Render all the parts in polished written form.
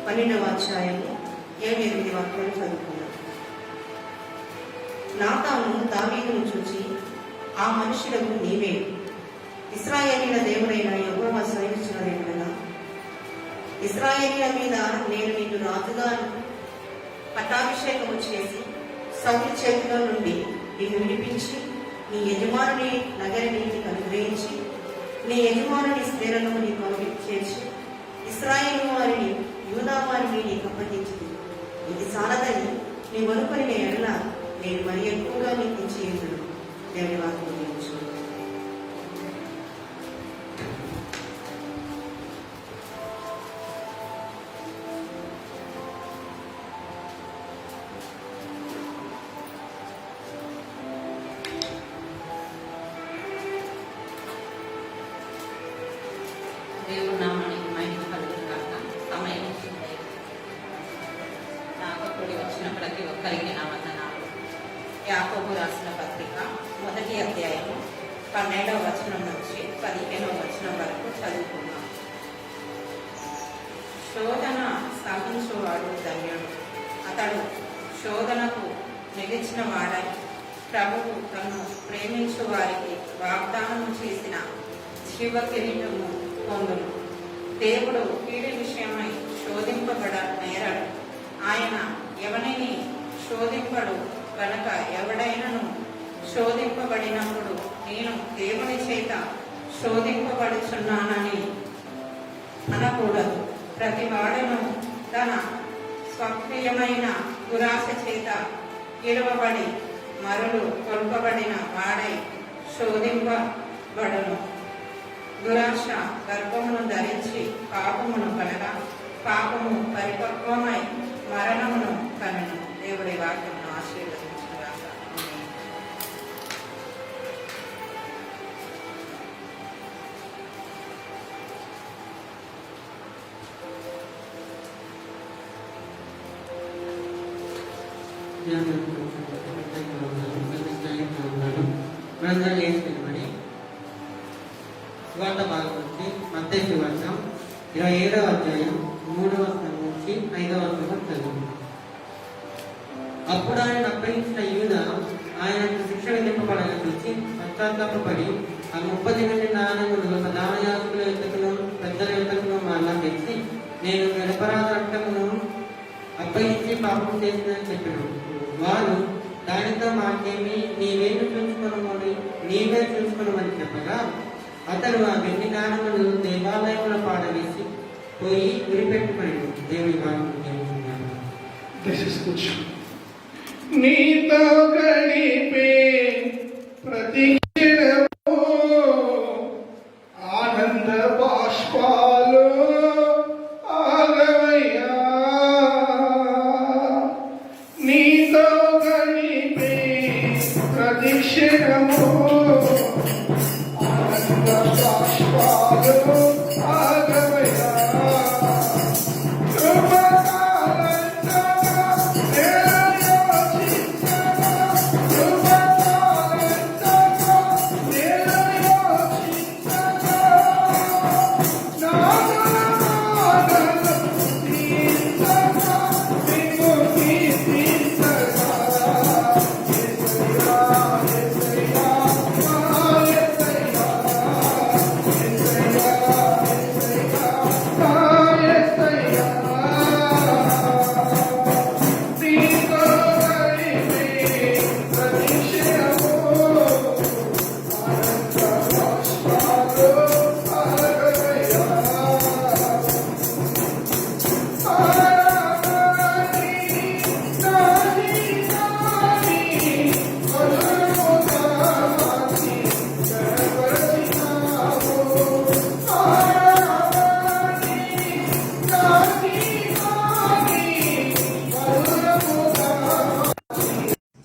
12వ అధ్యాయము 7-8 వాక్యాలు చదువుకున్నాం. నాతాను దావీదును చూచి, ఆ మనుషులకు నీవే ఇశ్రాయేలీయుల దేవుడైన యెహోవా సెలవిచ్చినదేమనగా, ఇశ్రాయేలీయుల మీద నేను నిన్ను రాజుగా పట్టాభిషేకము చేసి సౌలు చేతిలో నుండి నిన్ను విడిపించి నీ యజమానుని నగరిని నీకు అనుగ్రహించి నీ యజమానుని స్త్రీలను నీకు చేర్చి ఇశ్రాయేలు వారిని యూదా వారిని నీకు అప్పగించింది. ఇది చాలదని నీ వనుకొని ఎడల నేను మరి ఎక్కువగా నీకు ఇచ్చేయుదును. దేవుని వాక్యం దీవించు. దేవుడు నామానికి మహిమ కలుగును గాక. సమయం ఇచ్చింది నాకు కూడి వచ్చిన ప్రతి ఒక్కరికి నా వందనాలు. యాకోబు రాసిన పత్రిక 1వ అధ్యాయము 12వ వచనం నుంచి 15వ వచనం వరకు చదువుకున్నాం. శోధన సహించువాడు ధన్యుడు, అతడు శోధనకు నిలిచిన వాడై ప్రభువు తను ప్రేమించు వారికి వాగ్దానం చేసిన శివ కిరీటము పొందును. దేవుడు కీడి విషయమై శోధింపబడ నేరడు, ఆయన ఎవరిని శోధింపడు కనుక ఎవడైనను శోధింపబడినప్పుడు నేను దేవుని చేత శోధింపబడుచున్నానని అనకూడదు. ప్రతి వాడును తన స్వక్రియమైన దురాశ చేత ఇడవబడి మరులు కొల్పబడిన వాడై శోధింపబడును. దురాశ గర్భమును ధరించి పాపమును కనగా పాపము పరిపక్వమై మరణమును కనును. దేవుడి వాక్యమును ఆశీర్వదించుగాక. సువార్త భాగం నుంచి మత్తయి సువార్త 27వ అధ్యాయం 3వ వచనం నుంచి 5వ వచనం చదువు. అప్పుడు ఆయన అప్పగించిన యూదా ఆయనకు శిక్ష విధింపబడగా చూసి పశ్చాత్తాపడి ఆ 30 నాణ్యములు ప్రధాన యాజకుల యుద్ధకును పెద్దల యుద్ధకును మరలా తెచ్చి, నేను నిరపరాధ రక్తమును అప్పగించి పాపం చేసిందని చెప్పాడు. వారు దానితో మాకేమి, నీవేమి చూసుకున్నామని నీవే చూసుకున్నామని చెప్పగా అతడు ఆ వెండి నాణములు దేవాలయంలో పాడవేసి పోయి విడిపెట్టుకున్నాడు. దేవుని వాక్యం నీతో గడిపే ప్రతి క్షణము ఆనంద బాష్పాలు ఆగవయ్యా. నీతో గడిపే ప్రతి క్షణము ఆనంద బాష్పాలు ఆగవయ్యా.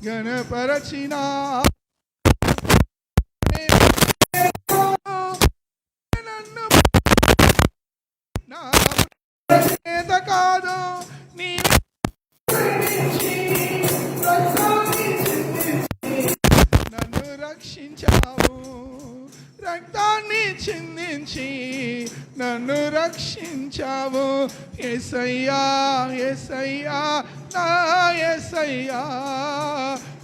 గణపరచిన కాదు నీ నన్ను రక్షించావు, రక్తాన్ని చిందించి నన్ను రక్షించావు. యేసయ్యా యేసయ్యా నా యేసయ్యా,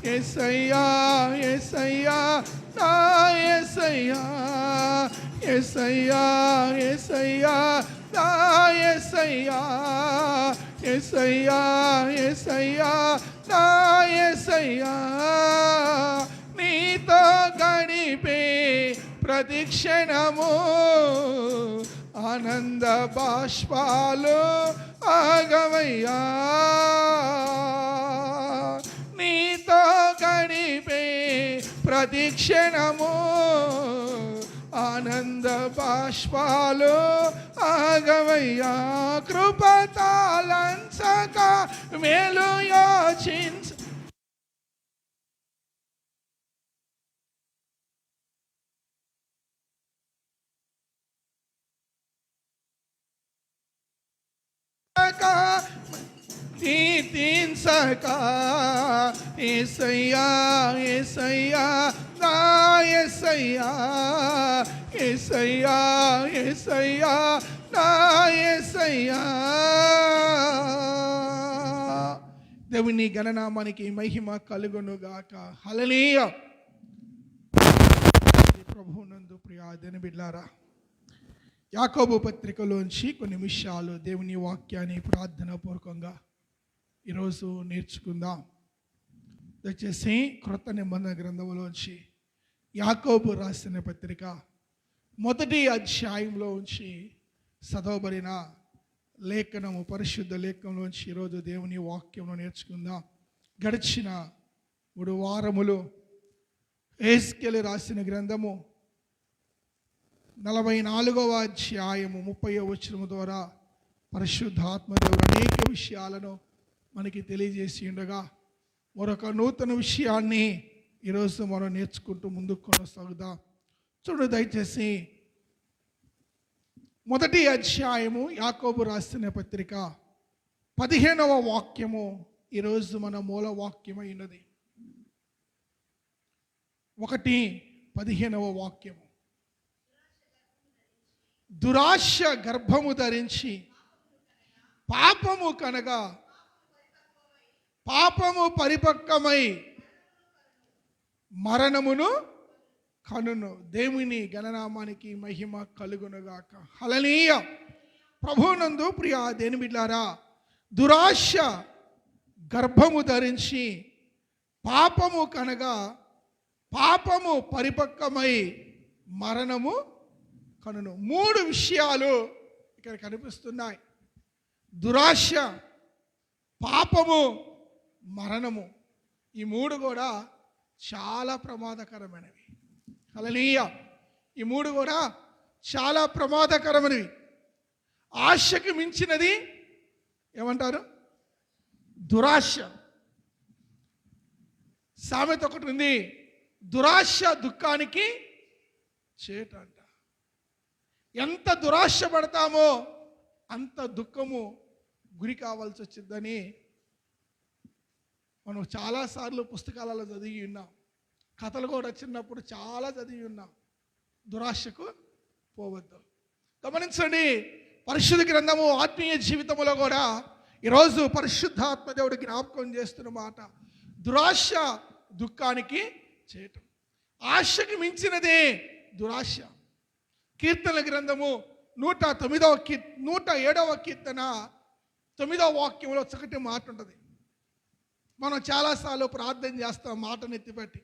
యేసయ్యా యేసయ్యా నా యేసయ్యా, యేసయ్యా యేసయ్యా నా యేసయ్యా, యేసయ్యా యేసయ్యా నా యేసయ్యా. నీతో గడిపే ప్రతిక్షణము ఆనంద బాష్పాలు ఆగవయ్యా. నీతో గడిపే ప్రతిక్షణము ఆనంద బాష్పాలు ఆగవయ్యా. కృపతాలంచక మేలు యోచించ తీర్చక యేసయ్యా యేసయ్యా నా యేసయ్యా, యేసయ్యా యేసయ్యా నా యేసయ్యా. దేవుని గణనామానికి మహిమ కలుగునుగాక. హల్లెలూయా. ప్రభువునందు ప్రియ దేవుని బిడ్డలారా, యాకోబు పత్రికలోంచి కొన్ని విషయాలు దేవుని వాక్యాన్ని ప్రార్థన పూర్వకంగా ఈరోజు నేర్చుకుందాం. దయచేసి క్రొత్త నిబంధన గ్రంథంలోంచి యాకోబు రాసిన పత్రిక 1వ అధ్యాయంలో ఉంచి చదవబడిన లేఖనము, పరిశుద్ధ లేఖనంలోంచి ఈరోజు దేవుని వాక్యంలో నేర్చుకుందాం. గడిచిన 3 వారములు యెహెజ్కేలు రాసిన గ్రంథము 44వ అధ్యాయము 30వ వచనము ద్వారా పరిశుద్ధాత్మదేవుడు అనేక విషయాలను మనకి తెలియజేసి ఉండగా మరొక నూతన విషయాన్ని ఈరోజు మనం నేర్చుకుంటూ ముందుకు కొనసాగుదాం. చూడు దయచేసి 1వ అధ్యాయము యాకోబు రాసిన పత్రిక 15వ వాక్యము ఈరోజు మన మూల వాక్యమై ఉన్నది. 1:15వ వాక్యము. దురాశ గర్భము ధరించి పాపము కనగా పాపము పరిపక్వమై మరణమును కనును. దేవుని గణనామానికి మహిమ కలుగునుగాక. హల్లెలూయా. ప్రభువునందు ప్రియ దేవుని బిడ్డలారా, దురాశ గర్భము ధరించి పాపము కనగా పాపము పరిపక్వమై మరణము కనును. 3 విషయాలు ఇక్కడ కనిపిస్తున్నాయి. దురాశ, పాపము, మరణము. ఈ 3 కూడా చాలా ప్రమాదకరమైనవి. హల్లెలూయా. ఈ 3 కూడా చాలా ప్రమాదకరమైనవి. ఆశకు మించినది ఏమంటారు? దురాశ. సామెత ఒకటి ఉంది, దురాశ దుఃఖానికి చేట అంట. ఎంత దురాశ పడతామో అంత దుఃఖము గురి కావాల్సి వచ్చిందని మనం చాలాసార్లు పుస్తకాలలో చదివి ఉన్నాం. కథలు కూడా చిన్నప్పుడు చాలా చదివి ఉన్నాం. దురాశకు పోవద్దు. గమనించండి, పరిశుద్ధ గ్రంథము ఆత్మీయ జీవితంలో కూడా ఈరోజు పరిశుద్ధాత్మ దేవుడు జ్ఞాపకం చేస్తున్న మాట, దురాశ దుఃఖానికి చేయటం. ఆశకి మించినదే దురాశ. కీర్తనల గ్రంథము 107వ కీర్తన 9వ వాక్యంలో చక్కటి మాట ఉంటుంది. మనం చాలాసార్లు ప్రార్థన చేస్తాం మాటను ఎత్తిపెట్టి.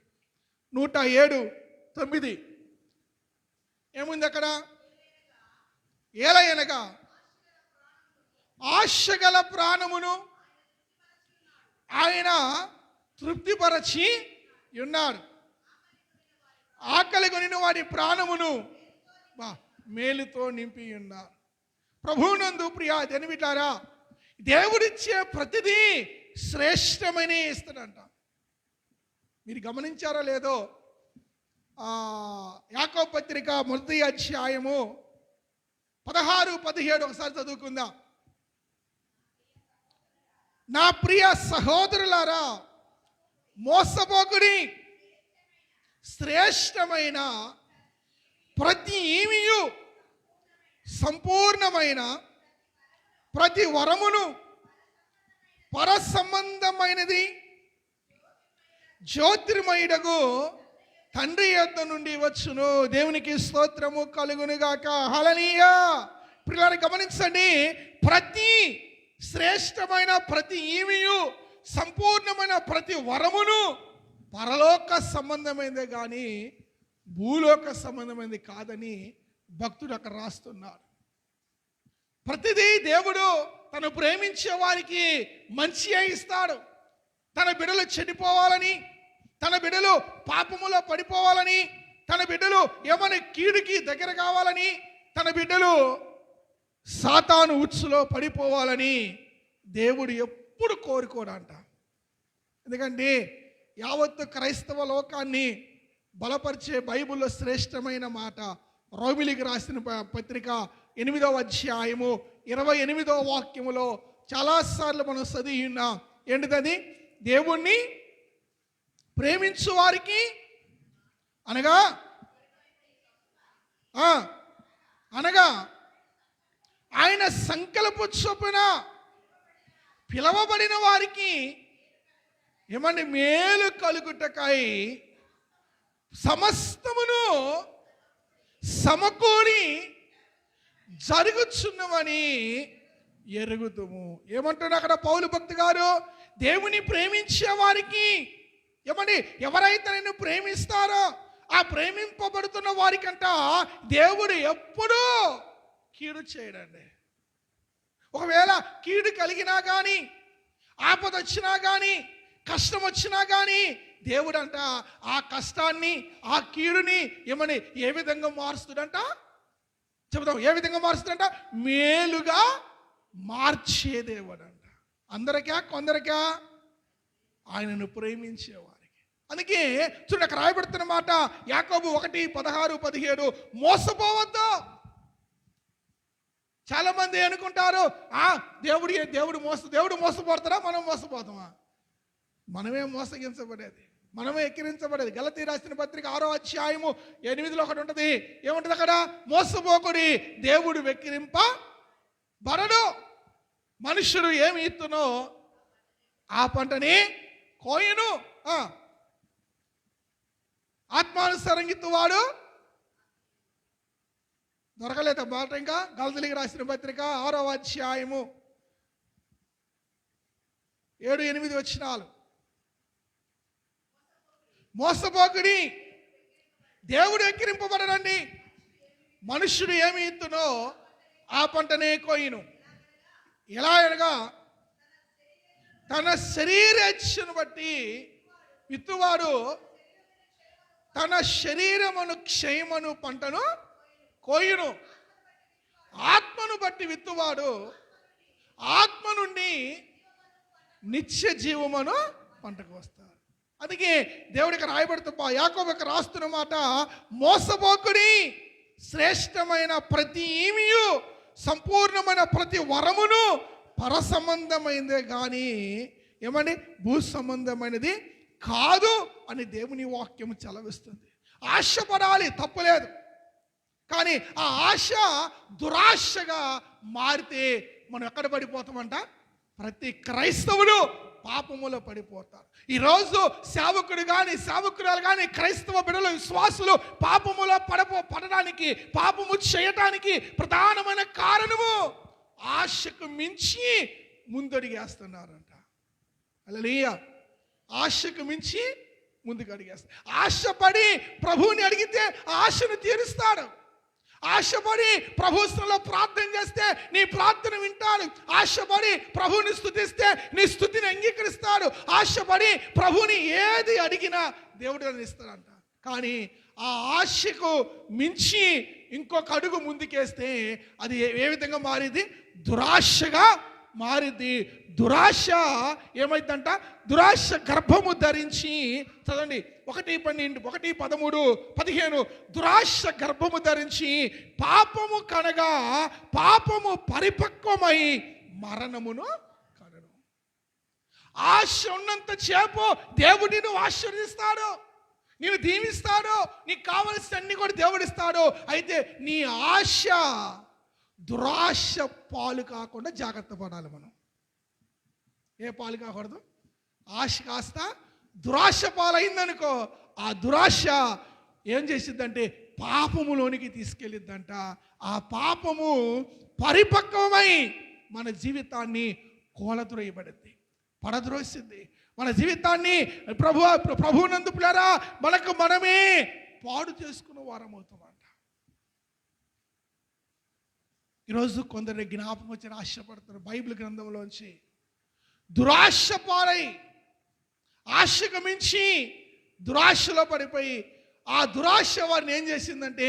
107:9 ఏముంది అక్కడ? ఏలయనగా ఆశగల ప్రాణమును ఆయన తృప్తిపరచి ఉన్నాడు. ఆకలి కొనిన వాడి ప్రాణమును మేలుతో నింపి ఉన్నారు. ప్రభువునందు ప్రియ దేవుని బిడ్డలారా, దేవుడిచ్చే ప్రతిదీ శ్రేష్టమైన ఇస్తాడంట. మీరు గమనించారో లేదో, యాకోబు పత్రిక 1వ అధ్యాయము 16-17 ఒకసారి చదువుకుందాం. నా ప్రియ సహోదరులారా, మోసపోకుడి, శ్రేష్టమైన ప్రతి ఈవియు సంపూర్ణమైన ప్రతి వరమును పర సంబంధమైనది జ్యోతిర్మయుడగు తండ్రి యొద్ద నుండి వచ్చును. దేవునికి స్తోత్రము కలుగునుగాక. హల్లెలూయా. పిల్లలు గమనించండి, ప్రతి శ్రేష్టమైన ప్రతి ఈవియు సంపూర్ణమైన ప్రతి వరమును పరలోక సంబంధమైనదే కానీ భూలోక సంబంధమైనది కాదని భక్తుడు అక్కడ రాస్తున్నాడు. ప్రతిదీ దేవుడు తను ప్రేమించే వారికి మంచిగా ఇస్తాడు. తన బిడ్డలు చెడిపోవాలని, తన బిడ్డలు పాపములో పడిపోవాలని, తన బిడ్డలు ఏమైనా కీడుకి దగ్గర కావాలని, తన బిడ్డలు సాతాను ఉచ్చులో పడిపోవాలని దేవుడు ఎప్పుడు కోరుకోడంట. ఎందుకంటే యావత్తు క్రైస్తవ లోకాన్ని బలపరిచే బైబిల్లో శ్రేష్టమైన మాట రోమిలికి రాసిన పత్రిక 8వ అధ్యాయము 28వ వాక్యములో చాలాసార్లు మనం చదివి ఉన్నాం. ఏంటిది? దేవుణ్ణి ప్రేమించు వారికి అనగా ఆయన సంకల్ప చొప్పున పిలవబడిన వారికి ఏమండి మేలు కలుగుటకై సమస్తమును సమకూడి జరుగుచున్నవని ఎరుగుతుము. ఏమంటున్నా అక్కడ పౌలు భక్తి గారు? దేవుని ప్రేమించే వారికి ఏమండి, ఎవరైతే నిన్ను ప్రేమిస్తారో ఆ ప్రేమింపబడుతున్న వారికంట దేవుడు ఎప్పుడూ కీడు చేయడండి. ఒకవేళ కీడు కలిగినా కానీ, ఆపద వచ్చినా కానీ, కష్టం వచ్చినా కానీ దేవుడు అంట ఆ కష్టాన్ని, ఆ కీడుని ఏమని ఏ విధంగా మారుస్తుందంట? చెబుదాం, ఏ విధంగా మారుస్తుందంట? మేలుగా మార్చే దేవుడు అంట. అందరికా కొందరికా? ఆయనను ప్రేమించేవారికి. అందుకే చూడండి అక్కడ రాయబడుతున్న మాట యాకోబు 1:16-17, మోసపోవద్దు. చాలా మంది అనుకుంటారు దేవుడు మోసపోతారా? మనం మోసపోతామా? మనమే మోసగించబడేది, మనమే ఎక్కిరించబడేది. గలతీ రాసిన పత్రిక 6వ అధ్యాయము 8లో ఒకటి ఉంటుంది. ఏముంటుంది అక్కడ? మోసపోకుడి, దేవుడు వెక్కిరింపబడడు. మనుషుడు ఏమి ఇత్తునో ఆ పంటని కోయును. ఆత్మానుసారం ఇత్తువాడు దొరకలేత మాట. ఇంకా గలతీలకు రాసిన పత్రిక 6వ అధ్యాయము 7-8 వచనాలు. మోసపోకుడి, దేవుడు ఎక్కిరింపబడడండి. మనుష్యుడు ఏమి ఇత్తునో ఆ పంటనే కోయును. ఎలా అనగా తన శరీరేచ్ఛను బట్టి విత్తువాడు తన శరీరమును క్షయమును పంటను కోయును. ఆత్మను బట్టి విత్తువాడు ఆత్మ నుండి నిత్య జీవమును పంటకు వస్తాడు. అందుకే దేవుడికి రాయబడుతూ యాకోబుకి రాస్తున్న మాట, మోసపోకుడి, శ్రేష్టమైన ప్రతి ఈమియు సంపూర్ణమైన ప్రతి వరమును పర సంబంధమైనదే కానీ ఏమండి భూ సంబంధమైనది కాదు అని దేవుని వాక్యం చలవిస్తుంది. ఆశపడాలి, తప్పులేదు. కానీ ఆ ఆశ దురాశగా మారితే మనం ఎక్కడ పడిపోతామంట? ప్రతి క్రైస్తవుడు పాపములో పడిపోతారు. ఈరోజు సేవకుడు కానీ సేవకురాలు కానీ క్రైస్తవ బిడ్డలు విశ్వాసులు పాపములో పడడానికి, పాపము చేయటానికి ప్రధానమైన కారణము ఆశకు మించి ముందడిగేస్తున్నారంట. హల్లెలూయా. ఆశకు మించి ముందుకు అడిగేస్తారు. ఆశపడి ప్రభువుని అడిగితే ఆశను తీరుస్తాడు. ఆశపడి ప్రభువులో ప్రార్థన చేస్తే నీ ప్రార్థన వింటాడు. ఆశపడి ప్రభువుని స్తుతిస్తే నీ స్తుతిని అంగీకరిస్తాడు. ఆశపడి ప్రభువుని ఏది అడిగినా దేవుడు అని ఇస్తాడంట. కానీ ఆ ఆశకు మించి ఇంకొక అడుగు ముందుకేస్తే అది ఏ విధంగా మారింది? దురాశగా మారింది. దురాశ ఏమైందంట? దురాశ గర్భము ధరించి, చదవండి 1:12, 1:13, 15, దురాశ గర్భము ధరించి పాపము కనగా పాపము పరిపక్వమై మరణమును కనను. ఆశ ఉన్నంత చేపు దేవుడిని నువ్వు ఆశీర్వదిస్తాడు, నేను దీవిస్తాడు, నీకు కావలసిన అన్ని కూడా దేవుడిస్తాడు. అయితే నీ ఆశ దురాశ పాలు కాకుండా జాగ్రత్త పడాలి మనం. ఏ పాలు కాకూడదు? ఆశ కాస్త దురాశ పాలైందనుకో, ఆ దురాశ ఏం చేసిద్దంటే పాపములోనికి తీసుకెళ్ళిద్దంట. ఆ పాపము పరిపక్వమై మన జీవితాన్ని కోలద్రోయబడింది, పడద్రోసింది. మన జీవితాన్ని ప్రభువునందు పిల్లరా మనకు మనమే పాడు చేసుకున్న వారం అవుతామంట. ఈరోజు కొందరు జ్ఞాపకం వచ్చి ఆశపడతారు బైబిల్ గ్రంథంలోంచి. దురాశ పాలై, ఆశకు మించి దురాశలో పడిపోయి, ఆ దురాశ వారిని ఏం చేసిందంటే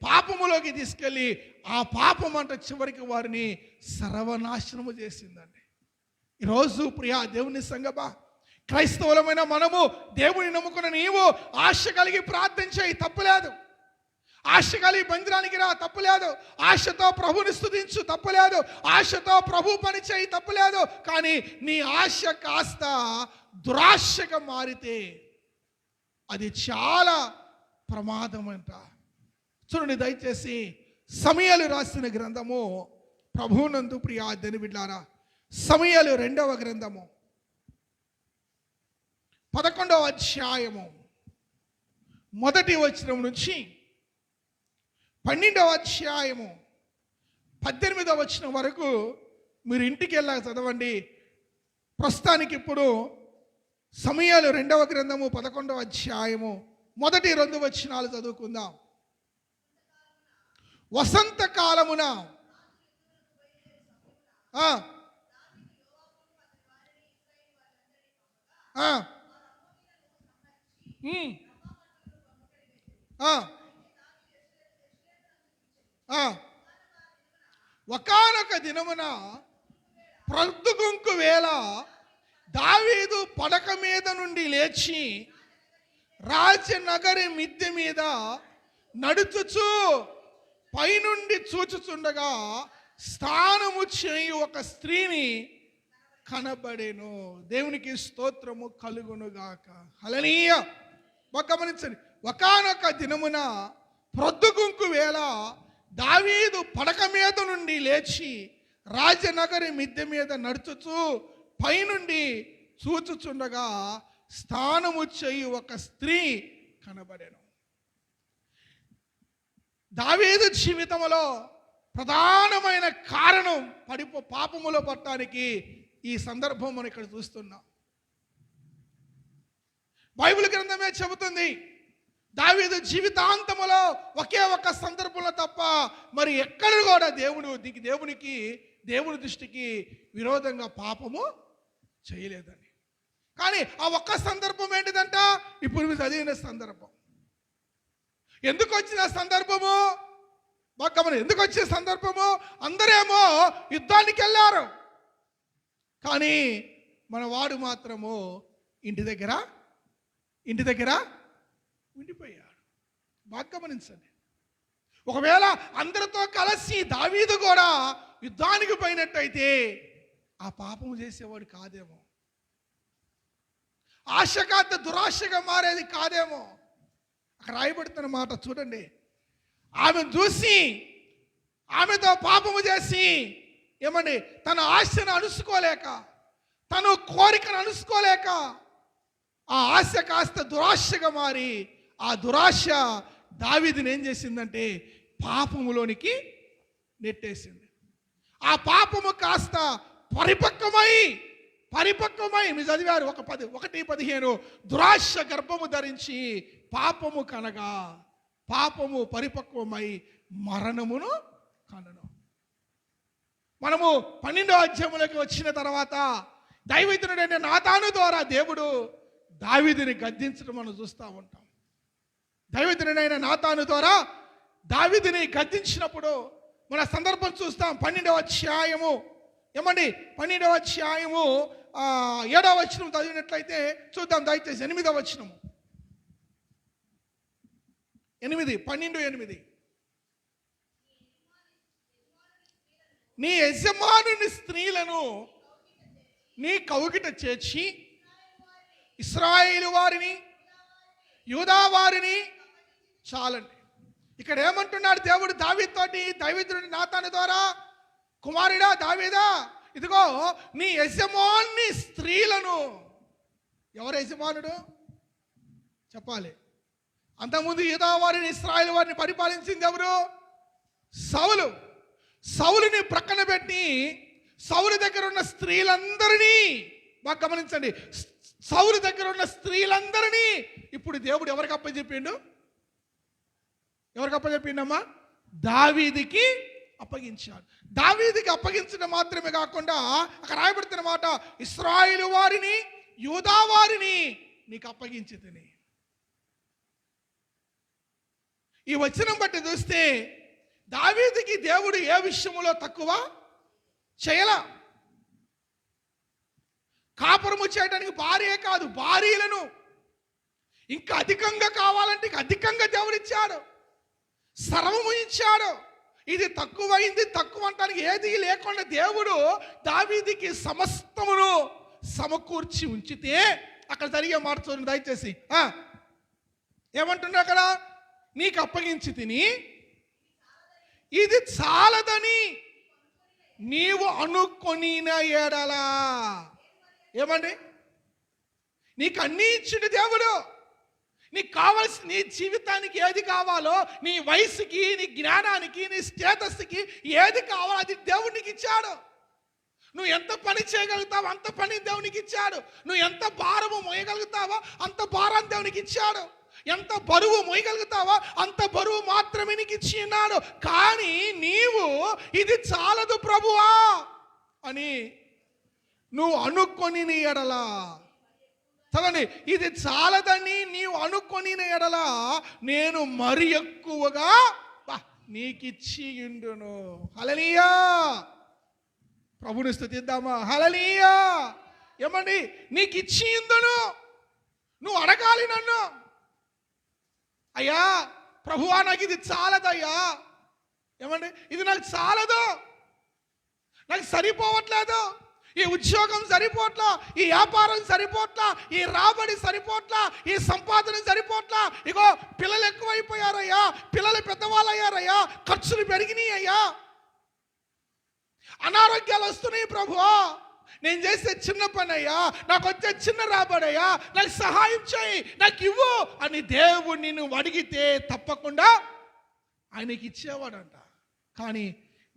పాపములోకి తీసుకెళ్ళి, ఆ పాపం అంట చివరికి వారిని సర్వనాశనము చేసిందండి. ఈరోజు ప్రియా దేవుని సంగమా, క్రైస్తవులమైన మనము, దేవుని నమ్ముకున్న నీవు ఆశ కలిగి ప్రార్థన చేయి, తప్పులేదు. ఆశ కలిగి మందిరానికి రా, తప్పులేదు. ఆశతో ప్రభుని స్తుతించు, తప్పులేదు. ఆశతో ప్రభు పని చేయి, తప్పులేదు. కానీ నీ ఆశ కాస్త దురాశగా మారితే అది చాలా ప్రమాదం అంట. చూడండి దయచేసి సమూయేలు రాసిన గ్రంథము, ప్రభువునందు ప్రియా దేవుని బిడ్డలారా, సమూయేలు 2వ గ్రంథము 11వ అధ్యాయము 1వ వచనం నుంచి 12వ అధ్యాయము 18వ వచనం వరకు మీరు ఇంటికి వెళ్ళాక చదవండి. ప్రస్తుతానికి ఇప్పుడు సమూయేలు 2వ గ్రంథము 11వ అధ్యాయము 1-2 వచనాలు చదువుకుందాం. వసంత కాలమున ఒకానొక దినమున ప్రొద్దుగుంకు వేళ దావీదు పడక మీద నుండి లేచి రాజనగరి మిద్దె మీద నడుచుచు పైనుండి చూచుచుండగా స్నానము చేయు ఒక స్త్రీని కనబడేను. దేవునికి స్తోత్రము కలుగునుగాక. హల్లెలూయా. గమనించండి, ఒకానొక దినమున ప్రొద్దుగుంకు వేళ దావీదు పడక మీద నుండి లేచి రాజనగరి మిద్దె మీద నడుచుచు పైనుండి చూచుచుండగా స్నానము చేయు ఒక స్త్రీ కనబడెను. దావీదు జీవితంలో ప్రధానమైన కారణం పాపములో పడటానికి ఈ సందర్భం మనం ఇక్కడ చూస్తున్నాం. బైబిల్ గ్రంథమే చెబుతుంది, దావీదు జీవితాంతములో ఒకే ఒక సందర్భంలో తప్ప మరి ఎక్కడ కూడా దేవుని దృష్టికి విరోధంగా పాపము చేయలేదని. కానీ ఆ ఒక్క సందర్భం ఏంటిదంట? ఇప్పుడు మీరు చదివిన సందర్భం. ఎందుకు వచ్చిన సందర్భము? ఎందుకు వచ్చే సందర్భము? అందరేమో యుద్ధానికి వెళ్ళారు, కానీ మన వాడు మాత్రము ఇంటి దగ్గర ఉండిపోయాడు. బాగా గమనించండి. ఒకవేళ అందరితో కలిసి దావీదు కూడా యుద్ధానికి పోయినట్టయితే ఆ పాపము చేసేవాడు కాదేమో, ఆశకాంత దురాశగా మారేది కాదేమో. అక్కడ రాయబడుతున్న మాట చూడండి. ఆమెను చూసి ఆమెతో పాపము చేసి ఏమండి తన ఆశను అణుసుకోలేక, తను కోరికను అణుసుకోలేక ఆ ఆశ కాస్త దురాశగా మారి, ఆ దురాశ దావీదుని ఏం చేసిందంటే పాపములోనికి నెట్టేసింది. ఆ పాపము కాస్త పరిపక్వమై మీరు చదివారు 1:15 దురాశ గర్భము ధరించి పాపము కనగా పాపము పరిపక్వమై మరణమును కనను. మనము 12వ అధ్యాయంలోకి వచ్చిన తర్వాత దైవజనుడైన నాతాను ద్వారా దేవుడు దావీదుని గద్దించడం మనం చూస్తూ ఉంటాం. దైవజనుడైన నాతాను ద్వారా దావీదుని గద్దించినప్పుడు మన సందర్భం చూస్తాం. 12వ అధ్యాయము 12వ అధ్యాయము 7వ వచనం చదివినట్లయితే చూద్దాం దయచేసి. 8వ వచనము 12:8 నీ యజమానుని స్త్రీలను నీ కౌగిట చేర్చి ఇశ్రాయేలు వారిని యూదా వారిని చాలండి. ఇక్కడ ఏమంటున్నాడు దేవుడు దావీదుతోటి, దైవజనుడు నాతాను ద్వారా, కుమారుడా దావీదా, ఇదిగో నీ యజమాని స్త్రీలను. ఎవరు యజమానుడు చెప్పాలి? అంతకుముందు యూదా వారిని, ఇశ్రాయేలు వారిని పరిపాలించింది ఎవరు? సౌలు. సౌలుని ప్రక్కన పెట్టి సౌలు దగ్గర ఉన్న స్త్రీలందరినీ బాగా గమనించండి. సౌలు దగ్గర ఉన్న స్త్రీలందరినీ ఇప్పుడు దేవుడు ఎవరికి అప్పచెప్పిండు? ఎవరికి అప్పచెప్పిండమ్మా? దావీదుకి అప్పగించాడు. దావీదుకి అప్పగించడం మాత్రమే కాకుండా అక్కడ రాయబడుతున్న మాట, ఇశ్రాయేలు వారిని, యూదా వారిని నీకు అప్పగించితిని. ఈ వచనం బట్టి చూస్తే దావీదుకి దేవుడు ఏ విషయంలో తక్కువ చేయలా. కాపురము చేయడానికి భార్యే కాదు, భార్యలను ఇంకా అధికంగా కావాలంటే ఇంకా అధికంగా దేవుడు ఇచ్చాడు, సర్వము ఇచ్చాడు. ఇది తక్కువైంది, తక్కువ అంటానికి ఏది లేకుండా దేవుడు దావీదుకి సమస్తమును సమకూర్చి ఉంచితే అక్కడ జరిగే మాట చూడండి దయచేసి. ఏమంటున్నా అక్కడ? నీకు అప్పగించి తిని ఇది చాలదని నీవు అనుకొనిన ఎడలా. ఏమండి? నీకు అన్నీ ఇచ్చిండు దేవుడు. నీకు కావాల్సిన, నీ జీవితానికి ఏది కావాలో, నీ వయసుకి, నీ జ్ఞానానికి, నీ స్టేటస్కి ఏది కావాలో అది దేవుడు నీకు ఇచ్చాడు. నువ్వు ఎంత పని చేయగలుగుతావో అంత పని దేవునికి ఇచ్చాడు. నువ్వు ఎంత భారము మోయగలుగుతావో అంత భారాన్ని దేవునికి ఇచ్చాడు. ఎంత బరువు మోయగలుగుతావో అంత బరువు మాత్రమే నీకు ఇచ్చి ఉన్నాడు. కానీ నీవు ఇది చాలదు ప్రభువా అని నువ్వు అనుకొని నీ ఎడలా, చదవండి, ఇది చాలదని నీవు అనుకొని ఎడలా నేను మరి ఎక్కువగా నీకిచ్చి ఉండును. హల్లెలూయా. ప్రభుని స్తుతిద్దామా? హల్లెలూయా. ఏమండి? నీకు ఇచ్చి ఉండును. నువ్వు అడగాలి నన్ను, అయ్యా ప్రభువా నాకు ఇది చాలదయ్యా. ఏమండి? ఇది నాకు చాలదు, నాకు సరిపోవట్లేదు, ఈ ఉద్యోగం సరిపోట్లా, ఈ వ్యాపారం సరిపోట్లా, ఈ రాబడి సరిపోట్లా, ఈ సంపాదన సరిపోట్లా, ఇగో పిల్లలు ఎక్కువైపోయారయ్యా, పిల్లలు పెద్దవాళ్ళు అయ్యారయ్యా, ఖర్చులు పెరిగినాయి అయ్యా, అనారోగ్యాలు వస్తున్నాయి ప్రభువా, నేను చేసే చిన్న పని అయ్యా, నాకు వచ్చే చిన్న రాబడయ్యా, నాకు సహాయం చేయి, నాకు ఇవ్వు అని దేవుడిని నువ్వు అడిగితే తప్పకుండా ఆయనకి ఇచ్చేవాడంట. కానీ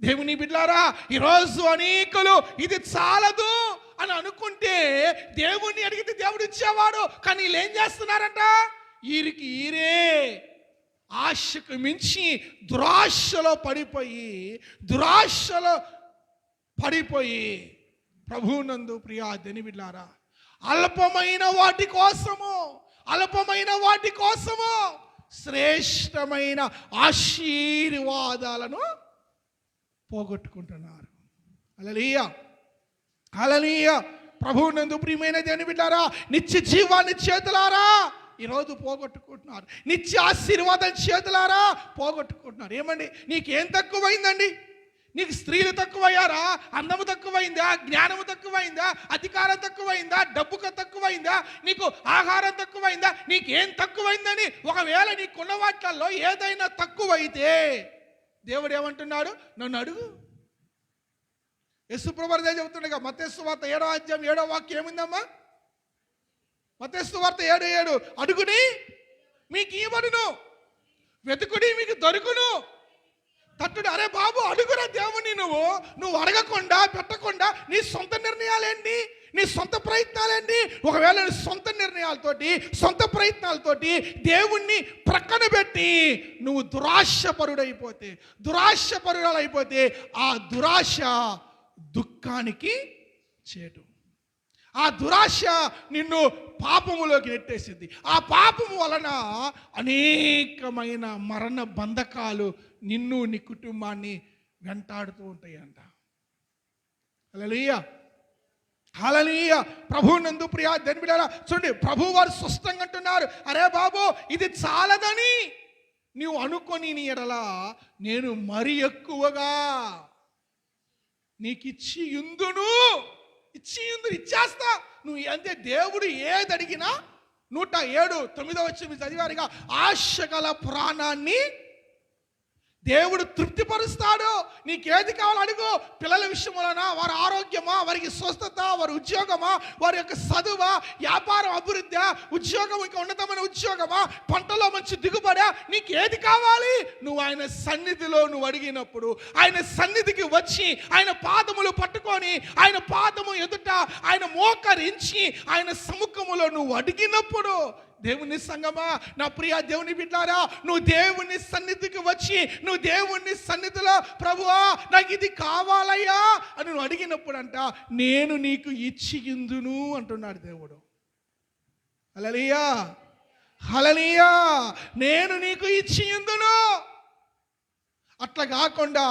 దేవుని బిడ్డలారా, ఈరోజు అనేకులు ఇది చాలదు అని అనుకుంటే దేవుణ్ణి అడిగితే దేవుడు ఇచ్చేవాడు. కానీ వీళ్ళు ఏం చేస్తున్నారంట? వీరికి ఈరే ఆశకు మించి దురాశలో పడిపోయి ప్రభువునందు ప్రియా దేవుని బిడ్డలారా, అల్పమైన వాటి కోసము శ్రేష్టమైన ఆశీర్వాదాలను పోగొట్టుకుంటున్నారు. హల్లెలూయా, హల్లెలూయా. ప్రభువునందు ప్రియమైన దేవుని బిడ్డలారా, నిత్య జీవాన్ని చేతులారా ఈరోజు పోగొట్టుకుంటున్నారు, నిత్య ఆశీర్వాదం చేతులారా పోగొట్టుకుంటున్నారు. ఏమండి? నీకేం తక్కువైందండి? నీకు స్త్రీలు తక్కువయ్యారా? అందము తక్కువైందా? జ్ఞానము తక్కువైందా? అధికారం తక్కువైందా? డబ్బు తక్కువైందా? నీకు ఆహారం తక్కువైందా? నీకేం తక్కువైందని ఒకవేళ నీకున్న వాటిల్లో ఏదైనా తక్కువైతే దేవుడు ఏమంటున్నాడు? నన్ను అడుగు. యేసు ప్రభువు చెబుతుండగా మత్తయి సువార్త 7వ అధ్యాయం 7వ వాక్యం ఏముందమ్మా? మత్తయి సువార్త 7:7 అడుగుని మీకు ఇవ్వబడును, వెతుకుడి మీకు దొరుకును, తట్టుడు. అరే బాబు, అడుగురా దేవుని. నువ్వు అడగకుండా పెట్టకుండా నీ సొంత నిర్ణయాలేంటి? నీ సొంత ప్రయత్నాలేంటి? ఒకవేళ నీ సొంత నిర్ణయాలతోటి, సొంత ప్రయత్నాలతోటి దేవుణ్ణి ప్రక్కన పెట్టి నువ్వు దురాశపరురాలైపోతే ఆ దురాశ దుఃఖానికి చేటు. ఆ దురాశ నిన్ను పాపములోకి నెట్టేసింది. ఆ పాపము వలన అనేకమైన మరణ బంధకాలు నిన్ను, నీ కుటుంబాన్ని వెంటాడుతూ ఉంటాయంట. హల్లెలూయా, హల్లెలూయా. ప్రభువునందు ప్రియా దేవుని బిడ్డలారా, చూడండి, ప్రభువు వారు స్పష్టంగా అంటున్నారు, అరే బాబు ఇది చాలదని నీవు అనుకొని నీ ఎడలా నేను మరి ఎక్కువగా నీకు ఇచ్చేస్తా. నువ్వు అంతే. దేవుడు ఏది అడిగినా 107:9 చదివారుగా, ఆశ గల ప్రాణాన్ని దేవుడు తృప్తిపరుస్తాడు. నీకేది కావాలో అడుగు. పిల్లల విషయంలోనా, వారి ఆరోగ్యమా, వారికి స్వస్థత, వారి ఉద్యోగమా, వారి యొక్క చదువా, వ్యాపారం అభివృద్ధి, ఉద్యోగం, ఇంకా ఉన్నతమైన ఉద్యోగమా, పంటలో మంచి దిగుబడా, నీకు ఏది కావాలి? నువ్వు ఆయన సన్నిధిలో నువ్వు అడిగినప్పుడు, ఆయన సన్నిధికి వచ్చి ఆయన పాదములు పట్టుకొని ఆయన పాదము ఎదుట ఆయన మోకరించి ఆయన సముఖములో నువ్వు అడిగినప్పుడు, దేవుని సంగమా, నా ప్రియ దేవుని బిడ్డారా, నువ్వు దేవుని సన్నిధికి వచ్చి నువ్వు దేవుని సన్నిధిలో ప్రభువా నాకు ఇది కావాలయ్యా అని నువ్వు అడిగినప్పుడు అంట, నేను నీకు ఇచ్చియుందును అంటున్నాడు దేవుడు. హల్లెలూయా, హల్లెలూయా. నేను నీకు ఇచ్చియుందును. అట్లా కాకుండా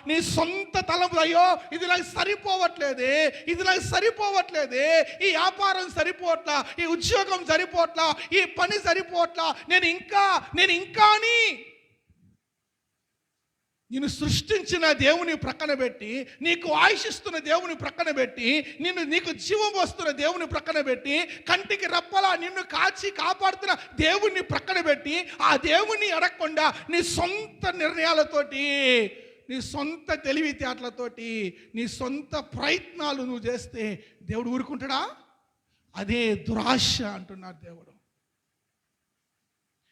నీ సొంత తలంపు, అయ్యో ఇది నాకు సరిపోవట్లేదే, ఇది నాకు సరిపోవట్లేదే, ఈ వ్యాపారం సరిపోవట్లా, ఈ ఉద్యోగం సరిపోవట్లా, ఈ పని సరిపోవట్లా, నేను ఇంకా అని నిన్ను సృష్టించిన దేవుని ప్రక్కన పెట్టి, నీకు ఆయుషిస్తున్న దేవుని ప్రక్కన పెట్టి, నీకు జీవం వస్తున్న దేవుని ప్రక్కన పెట్టి, కంటికి రెప్పలా నిన్ను కాచి కాపాడుతున్న దేవుణ్ణి ప్రక్కన పెట్టి, ఆ దేవుణ్ణి అడగకుండా నీ సొంత నిర్ణయాలతోటి, నీ సొంత తెలివితేటలతోటి, నీ సొంత ప్రయత్నాలు నువ్వు చేస్తే దేవుడు ఊరుకుంటాడా? అదే దురాశ అంటున్నాడు దేవుడు.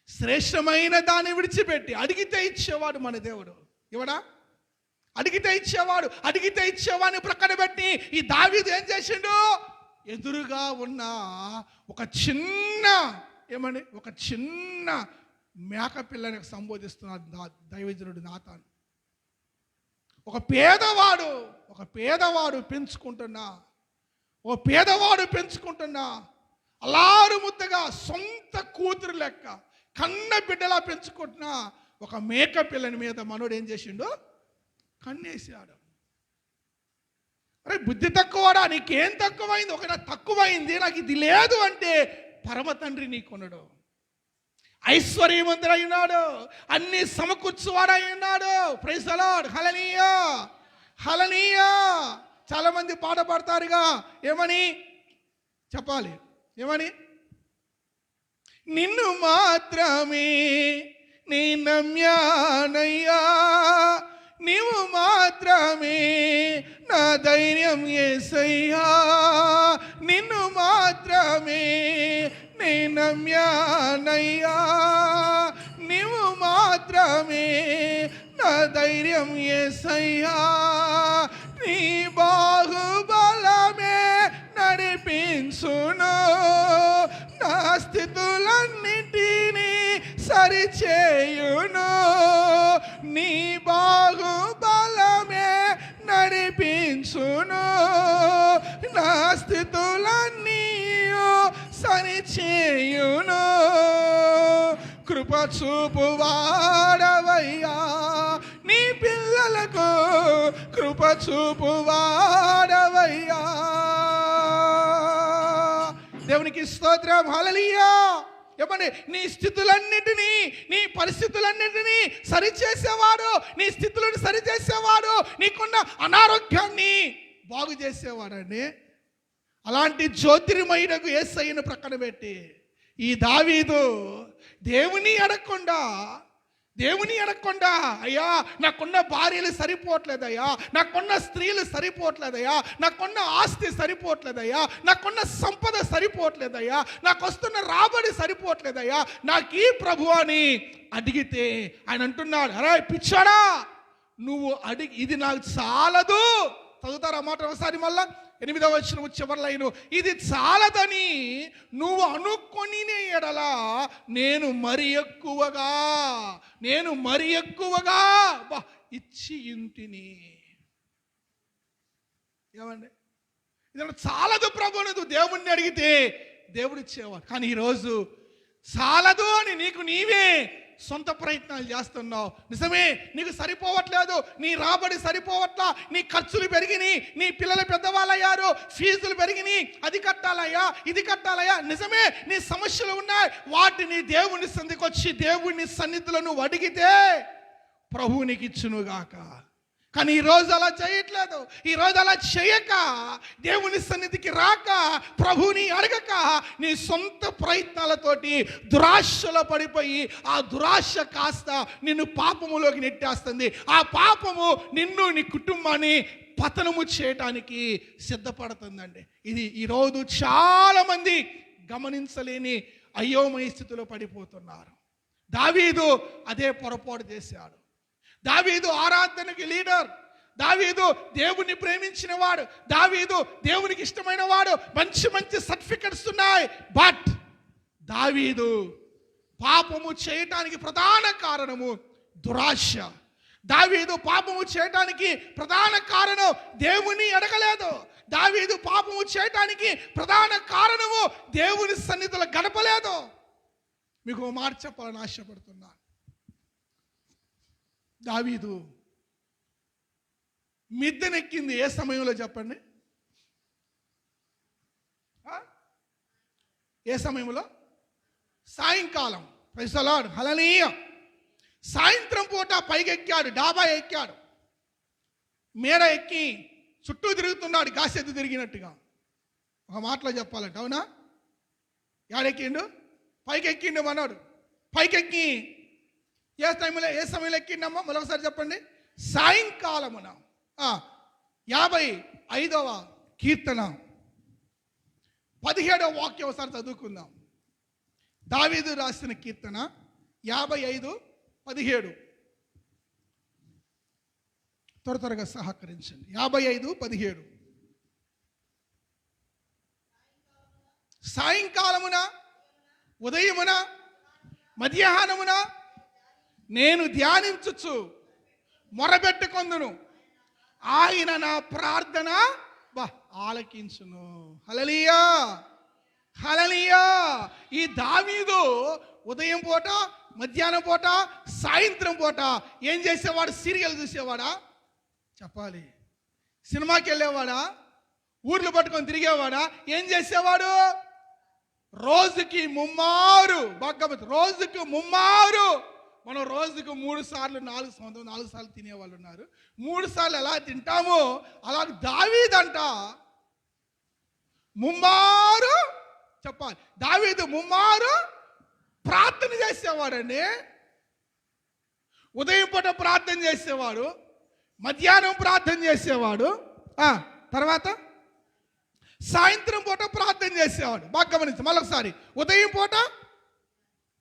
శ్రేష్టమైన దాన్ని విడిచిపెట్టి అడిగితే ఇచ్చేవాడు మన దేవుడు. ఇవ్వడా? అడిగితే ఇచ్చేవాడు. అడిగితే ఇచ్చేవాడిని ప్రక్కన పెట్టి ఈ దావీదు ఏం చేసిండు? ఎదురుగా ఉన్న ఒక చిన్న మేక పిల్లని సంబోధిస్తున్నాడు దైవజనుడు నాతాను. ఒక పేదవాడు పెంచుకుంటున్నా అల్లారు ముద్దగా సొంత కూతురు లెక్క కన్న బిడ్డలా పెంచుకుంటున్నా ఒక మేక పిల్లని మీద మనోడు ఏం చేసిండు? కన్నేసాడు. అరే బుద్ధి తక్కువడా, నీకేం తక్కువైంది? ఒక నాకు తక్కువైంది, నాకు ఇది లేదు అంటే పరమ తండ్రి నీకున్నాడు. ఐశ్వర్యవంతుడై ఉన్నాడు, అన్ని సమకూర్చువాడై ఉన్నాడు. Praise the Lord. Hallelujah, hallelujah. చాలా మంది పాట పాడతారుగా, ఏమని చెప్పాలి? ఏమని? నిన్ను మాత్రమే నీ నమ్యానయ్యా, నీవు మాత్రమే నా ధైర్యం యేసయ్యా, నిన్ను మాత్రమే నీ నమ్యానయ్యా, నీవు మాత్రమే నా ధైర్యం యేసయ్యా, నీ బాహుబలమే నడిపించును, నా స్థితులన్నిటినీ సరిచేయును, నీ బాహుబలమే నడిపించును, నా స్థితులన్నీ సరిచేయును. కృప చూపువాడవయ్యా నీ పిల్లలకు, కృప చూపువాడవయ్యా. దేవునికి స్తోత్రం. హల్లెలూయా. ఏమండి? నీ స్థితులన్నిటినీ, నీ పరిస్థితులన్నిటినీ సరిచేసేవాడు, నీ స్థితులను సరిచేసేవాడు, నీకున్న అనారోగ్యాన్ని బాగు చేసేవాడండి. అలాంటి జ్యోతిర్మయుడకు యేసయ్యను ప్రక్కన పెట్టి ఈ దావీదు దేవుని అడగకుండా అయ్యా నాకున్న భార్యలు సరిపోవట్లేదయ్యా, నాకున్న స్త్రీలు సరిపోవట్లేదయ్యా, నాకున్న ఆస్తి సరిపోవట్లేదయ్యా, నాకున్న సంపద సరిపోవట్లేదయ్యా, నాకు వస్తున్న రాబడి సరిపోవట్లేదయ్యా, నాకు ఈ ప్రభు అని అడిగితే ఆయన అంటున్నాడు, అరే పిచ్చాడా, నువ్వు అడిగి ఇది నాకు చాలదు. చదువుతారా మాట ఒకసారి మళ్ళా 8వ వచనం చివరి లైను, ఇది చాలదని నువ్వు అనుకొని ఎడలా నేను మరి ఎక్కువగా ఇచ్చి ఇంటిని. ఏమండి? ఇది చాలదు ప్రభు, నువ్వు దేవుణ్ణి అడిగితే దేవుడు ఇచ్చేవాడు. కానీ ఈరోజు చాలదు అని నీకు నీవే సొంత ప్రయత్నాలు చేస్తున్నావు. నిజమే, నీకు సరిపోవట్లేదు, నీ రాబడి సరిపోవట్లా, నీ ఖర్చులు పెరిగినాయి, నీ పిల్లలు పెద్దవాళ్ళు అయ్యారు, ఫీజులు పెరిగినాయి, అది కట్టాలయ్యా, ఇది కట్టాలయ్యా. నిజమే, నీ సమస్యలు ఉన్నాయి. వాటిని దేవుని సన్నిధికి వచ్చి దేవుని సన్నిధిలో నువ్వు అడిగితే ప్రభువు నీకు ఇచ్చునుగాక. కానీ ఈరోజు అలా చేయట్లేదు. ఈరోజు అలా చేయక, దేవుని సన్నిధికి రాక, ప్రభుని అడగక, నీ సొంత ప్రయత్నాలతోటి దురాశలో పడిపోయి ఆ దురాశ కాస్త నిన్ను పాపములోకి నెట్టేస్తుంది. ఆ పాపము నిన్ను, నీ కుటుంబాన్ని పతనము చేయటానికి సిద్ధపడుతుందండి. ఇది ఈరోజు చాలా మంది గమనించలేని అయోమయ స్థితిలో పడిపోతున్నారు. దావీదు అదే పొరపాటు చేశాడు. దావీదు ఆరాధనకి లీడర్, దావీదు దేవుని ప్రేమించిన వాడు, దావీదు దేవునికి ఇష్టమైన వాడు, మంచి మంచి సర్టిఫికెట్స్ ఉన్నాయి. బట్ దావీదు పాపము చేయటానికి ప్రధాన కారణము దురాశ. దావీదు పాపము చేయటానికి ప్రధాన కారణం దేవుని అడగలేదు. దావీదు పాపము చేయటానికి ప్రధాన కారణము దేవుని సన్నిధిలో గడపలేదు. మీకు ఒక మాట చెప్పాలని ఆశపడుతున్నాను. దావీదు మిద్దెనెక్కింది ఏ సమయంలో చెప్పండి? ఏ సమయంలో? సాయంకాలం. ప్రైజ్ ది లార్డ్, హల్లెలూయా. సాయంత్రం పూట పైకెక్కాడు, డాబా ఎక్కాడు, మేడ ఎక్కి చుట్టూ తిరుగుతున్నాడు, గాసెద్దు తిరిగినట్టుగా. ఒక మాటలో చెప్పాలంటే, అవునా? యాడెక్కిండు? పైకెక్కిండు మనోడు. పైకెక్కి ఏ సమయంలో ఎక్కిండమ్మా? మరొకసారి చెప్పండి. సాయంకాలమున. 55వ కీర్తన 17వ వాక్యం ఒకసారి చదువుకుందాం. దావీదు రాసిన కీర్తన 55:17. త్వరగా సహకరించండి. 55:17. సాయంకాలమున, ఉదయమున, మధ్యాహ్నమున నేను ధ్యానించుచు మొరబెట్టుకొందును, ఆయన నా ప్రార్థన ఆలకించును. హల్లెలూయా, హల్లెలూయా. ఈ దావీదు ఉదయం పూట, మధ్యాహ్నం పూట, సాయంత్రం పూట ఏం చేసేవాడు? సీరియల్ చూసేవాడా? చెప్పాలి. సినిమాకి వెళ్ళేవాడా? ఊర్లు పట్టుకొని తిరిగేవాడా? ఏం చేసేవాడు? రోజుకి ముమ్మారు, బాగా రోజుకి ముమ్మారు. మనం రోజుకు 3 సార్లు 4 సార్లు తినేవాళ్ళు ఉన్నారు. 3 సార్లు ఎలా తింటామో అలా దావీదంట ముమ్మారు, చెప్పాలి, దావీదు ముమ్మారు ప్రార్థన చేసేవాడండి. ఉదయం పూట ప్రార్థన చేసేవాడు, మధ్యాహ్నం ప్రార్థన చేసేవాడు, తర్వాత సాయంత్రం పూట ప్రార్థన చేసేవాడు. బాగా గమనించు మళ్ళొకసారి. ఉదయం పూట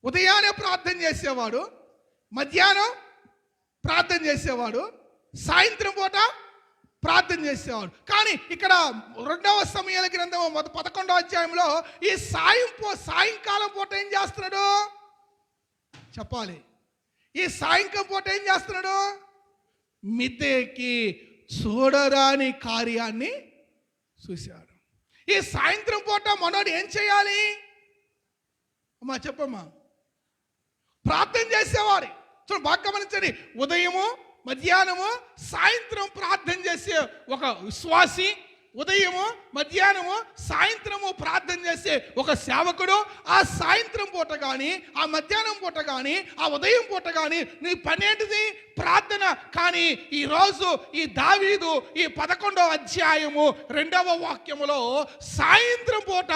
ఉదయాన్నే ప్రార్థన చేసేవాడు, మధ్యాహ్నం ప్రార్థన చేసేవాడు, సాయంత్రం పూట ప్రార్థన చేసేవాడు. కానీ ఇక్కడ 2వ సమూయేలు గ్రంథం 11వ అధ్యాయంలో ఈ సాయంకాలం పూట ఏం చేస్తున్నాడు? చెప్పాలి. ఈ సాయంకాలం పూట ఏం చేస్తున్నాడు? మిద్దెకి చూడరాని కార్యాన్ని చూశాడు. ఈ సాయంత్రం పూట మనోడు ఏం చేయాలి అమ్మా? చెప్పమ్మా. ప్రార్థన చేసేవారు. చూడండి, బాగా గమనించండి. ఉదయము, మధ్యాహ్నము, సాయంత్రం ప్రార్థన చేసే ఒక విశ్వాసి, ఉదయము, మధ్యాహ్నము, సాయంత్రము ప్రార్థన చేసే ఒక సేవకుడు, ఆ సాయంత్రం పూట కానీ, ఆ మధ్యాహ్నం పూట కానీ, ఆ ఉదయం పూట కానీ నీ పనేంటిది? ప్రార్థన. కానీ ఈరోజు ఈ దావీదు ఈ 11వ అధ్యాయము 2వ వాక్యములో సాయంత్రం పూట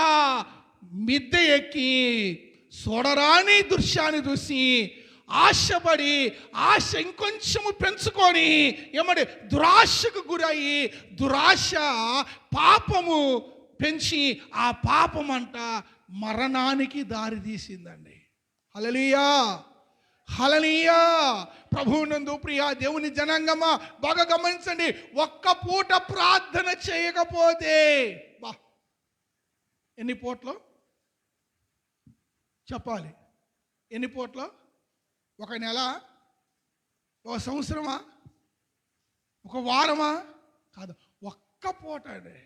మిద్దె ఎక్కి చూడరాని దృశ్యాన్ని చూసి ఆశపడి, ఆశ ఇంకొంచెము పెంచుకొని ఏమంటే దురాశకు గురయ్యి, దురాశ పాపము పెంచి ఆ పాపమంట మరణానికి దారి తీసిందండి. హల్లెలూయా, హల్లెలూయా. ప్రభువునందు ప్రియ దేవుని జనాంగమా, బాగా గమనించండి. ఒక్క పూట ప్రార్థన చేయకపోతే ఎన్ని పూటలు చెప్పాలి? ఎన్ని పూటలు? 1 నెల? 1 సంవత్సరమా? 1 వారమా? కాదు, ఒక్క పూట అండి.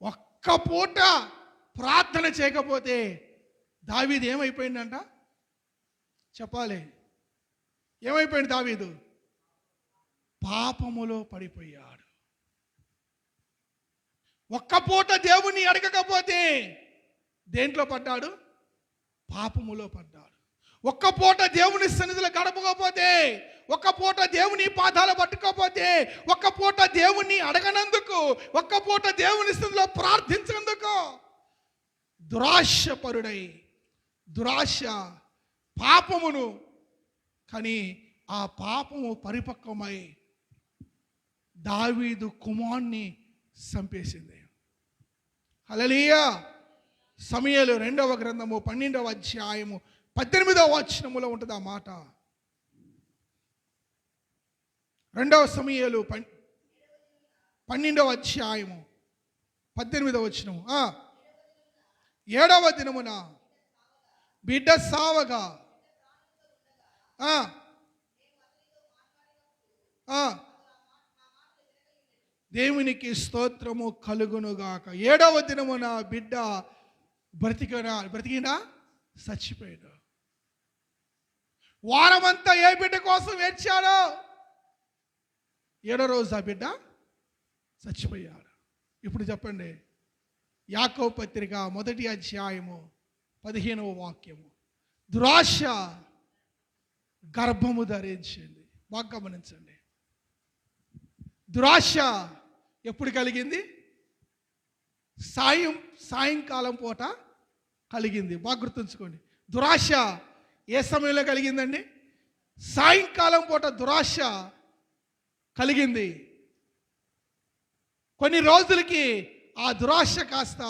ఒక్క పూట ప్రార్థన చేయకపోతే దావీదు ఏమైపోయిందంట? చెప్పాలి. ఏమైపోయింది దావీదు? పాపములో పడిపోయాడు. ఒక్క పూట దేవుని అడగకపోతే దేంట్లో పడ్డాడు? పాపములో పడ్డాడు. ఒక్క పూట దేవుని సన్నిధిలో గడపకపోతే ఒక్క పూట దేవుని పాదాలు పట్టుకోపోతే, ఒక్క పూట దేవుణ్ణి అడగనందుకు, ఒక్క పూట దేవుని స్థితిలో ప్రార్థించినందుకు దురాశపరుడై, దురాశ పాపమును కానీ ఆ పాపము పరిపక్వమై దావీదు కుమారుణ్ణి చంపేసింది. హల్లెలూయా. సమూయేలు 2వ గ్రంథము 12వ అధ్యాయము 18వ వచనములో ఉంటుంది ఆ మాట. 2వ సమూయేలు 12వ అధ్యాయము 18వ వచనము. 7వ దినమున బిడ్డ సావగా దేవునికి స్తోత్రము కలుగునుగాక. 7వ దినమున బిడ్డ బ్రతికినా చచ్చిపోయాడు. వారమంతా ఏ బిడ్డ కోసం ఏడ్చాడో 7వ రోజు ఆ బిడ్డ చచ్చిపోయాడు. ఇప్పుడు చెప్పండి, యాకోబు పత్రిక 1వ అధ్యాయము 15వ వాక్యము. దురాశ గర్భము ధరించింది. బాగా గమనించండి. దురాశ ఎప్పుడు కలిగింది? సాయంకాలం పూట కలిగింది. బాగా గుర్తుంచుకోండి. దురాశ ఏ సమయంలో కలిగిందండి? సాయంకాలం పూట దురాశ కలిగింది. కొన్ని రోజులకి ఆ దురాశ కాస్త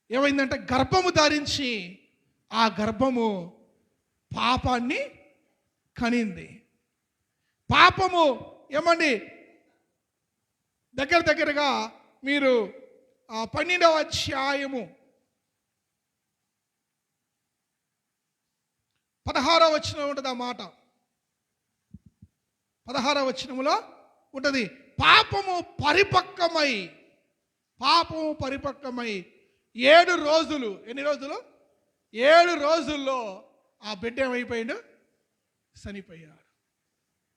ఏమైందంటే గర్భము ధరించి ఆ గర్భము పాపాన్ని కనింది. పాపము ఏమండి దగ్గరగా మీరు 12వ అధ్యాయము 16వ వచనం ఉంటుంది ఆ మాట. 16వ వచనములో ఉంటుంది, పాపము పరిపక్వమై 7 రోజులు. ఎన్ని రోజులు? 7 రోజుల్లో ఆ బిడ్డ ఏమైపోయాడు? చనిపోయాడు.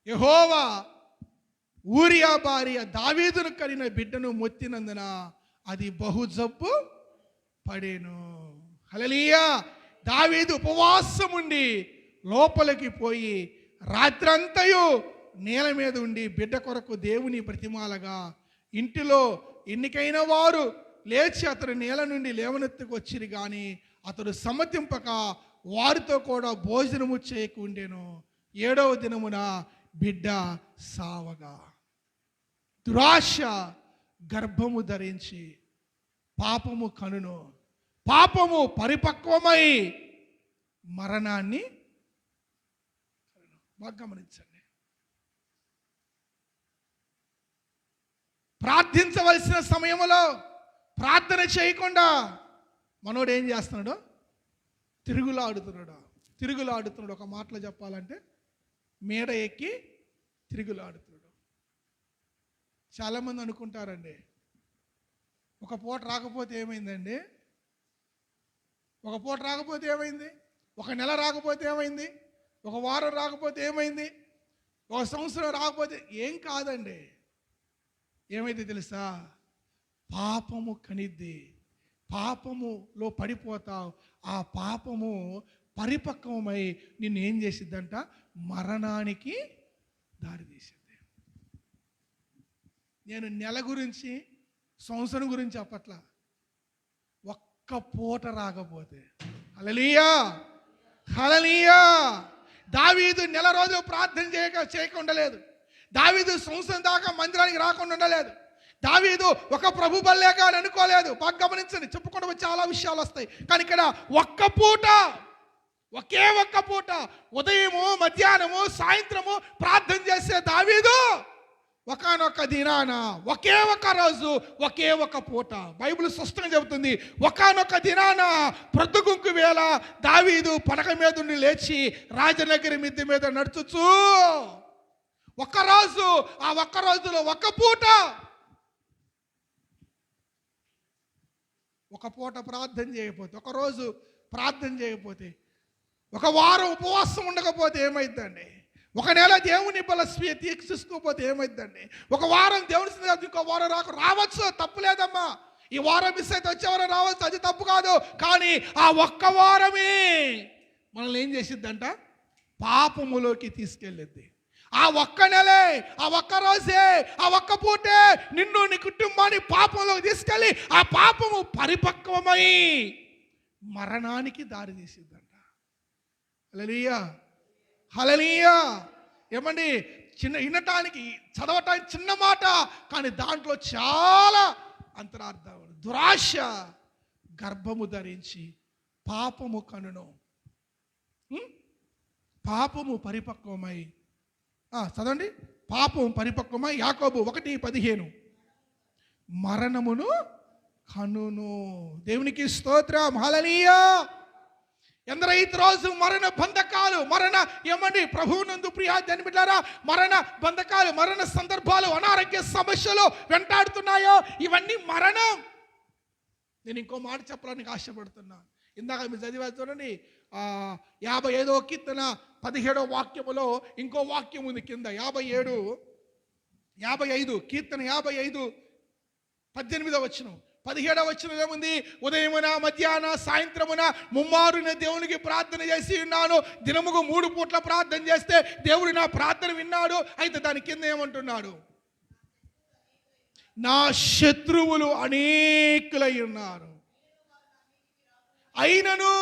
యెహోవా ఊరియా భార్య దావీదును కనిన బిడ్డను మొత్తినందున అది బహుజబ్బు పడేను. హల్లెలూయా. దావీదు ఉపవాసం ఉండి లోపలికి పోయి రాత్రంతయు నేల మీద ఉండి బిడ్డ కొరకు దేవుని బ్రతిమాలగా ఇంటిలో ఎన్నికైన వారు లేచి అతడు నేల నుండి లేవనెత్తుకు వచ్చిరి కానీ అతడు సమ్మతింపక వారితో కూడా భోజనము చేయకుండెను. 7వ దినమున బిడ్డ సావగా. దురాశ గర్భము ధరించి పాపము కనును. పాపము పరిపక్వమై మరణాన్ని. బాగా గమనించండి. ప్రార్థించవలసిన సమయంలో ప్రార్థన చేయకుండా మనోడు ఏం చేస్తున్నాడు? తిరుగులాడుతున్నాడు. ఒక మాటలో చెప్పాలంటే మేడ ఎక్కి తిరుగులాడుతున్నాడు. చాలామంది అనుకుంటారండి, ఒక పూట రాకపోతే ఏమైందండి? ఒక పూట రాకపోతే ఏమైంది? ఒక నెల రాకపోతే ఏమైంది? ఒక వారం రాకపోతే ఏమైంది? ఒక సంవత్సరం రాకపోతే ఏం కాదండి. ఏమైతే తెలుసా? పాపము కనిద్ది. పాపములో పడిపోతావు. ఆ పాపము పరిపక్వమై నిన్ను ఏం చేసిద్దంట? మరణానికి దారితీసింది. నేను నెల గురించి సంవత్సరం గురించి చెప్పట్లా, ఒక్క పూట రాకపోతే. హల్లెలూయా. దావీదు నెల రోజులు ప్రార్థన చేయకుండా లేదు. దావీదు సంవత్సరం దాకా మందిరానికి రాకుండా ఉండలేదు. దావీదు ఒక ప్రభు బల్లేగా అని అనుకోలేదు. బాగా గమనించండి, చెప్పుకుంటూ చాలా విషయాలు వస్తాయి. కానీ ఇక్కడ ఒకే ఒక్క పూట ఉదయము, మధ్యాహ్నము, సాయంత్రము ప్రార్థన చేసే దావీదు ఒకానొక దినాన, ఒకే ఒక రోజు, ఒకే ఒక పూట బైబిల్ స్పష్టంగా చెబుతుంది. ఒకానొక దినాన ప్రొద్దుగుంకు వేళ దావీదు పడక మీద నుండి లేచి రాజనగరి మిద్దె మీద నడుచుచూ ఒక్కరోజు, ఆ ఒక్క రోజులో ఒక పూట, ఒక పూట ప్రార్థన చేయకపోతే, ఒక రోజు ప్రార్థన చేయకపోతే, ఒక వారం ఉపవాసం ఉండకపోతే ఏమైందండి? ఒక నెల దేవుని బల తీసుకోకపోతే ఏమైందండి? ఒక వారం దేవుని ఇంకో వారం రావచ్చు, తప్పు లేదమ్మా. ఈ వారం మిస్ అయితే వచ్చే వారం రావచ్చు, అది తప్పు కాదు. కానీ ఆ ఒక్క వారమే మనల్ని ఏం చేసిద్దంట? పాపములోకి తీసుకెళ్ళిద్ది. ఆ ఒక్క నెలే, ఆ ఒక్క రోజే, ఆ ఒక్క పూటే నిన్ను నీ కుటుంబాన్ని పాపంలోకి తీసుకెళ్ళి ఆ పాపము పరిపక్వమై మరణానికి దారి తీసిద్దంట. హల్లెలూయా, హల్లెలూయా. ఏమండి, వినటానికి చదవటానికి చిన్న మాట, కానీ దాంట్లో చాలా అంతరార్థం. దురాశ గర్భము ధరించి పాపము కనును, పాపము పరిపక్వమై, చదవండి, పాపం పరిపక్వమై యాకోబు 1:15 మరణమును కనును. దేవునికి స్తోత్రం, హల్లెలూయా. ఎందరైతే రోజు మరణ బంధకాలు, ఏమండి ప్రభువునందు ప్రియ జనబిడ్డారా, మరణ బంధకాలు, మరణ సందర్భాలు, అనారోగ్య సమస్యలు వెంటాడుతున్నాయో ఇవన్నీ మరణం. నేను ఇంకో మాట చెప్పడానికి ఆశపడుతున్నాను. ఇందాక మీరు చదివారు చూడండి, 55వ కీర్తన 17వ వాక్యములో ఇంకో వాక్యం ఉంది కింద. 55 కీర్తన 55 18వ వచనం, 17వ వచనం ఏముంది? ఉదయమున, మధ్యాహ్న, సాయంత్రమున ముమ్మారున దేవునికి ప్రార్థన చేసి ఉన్నాను. దినముకు 3 పూట్ల ప్రార్థన చేస్తే దేవుడు నా ప్రార్థన విన్నాడు. అయితే దాని కింద ఏమంటున్నాడు? నా శత్రువులు అనేకులై ఉన్నారు, అయినను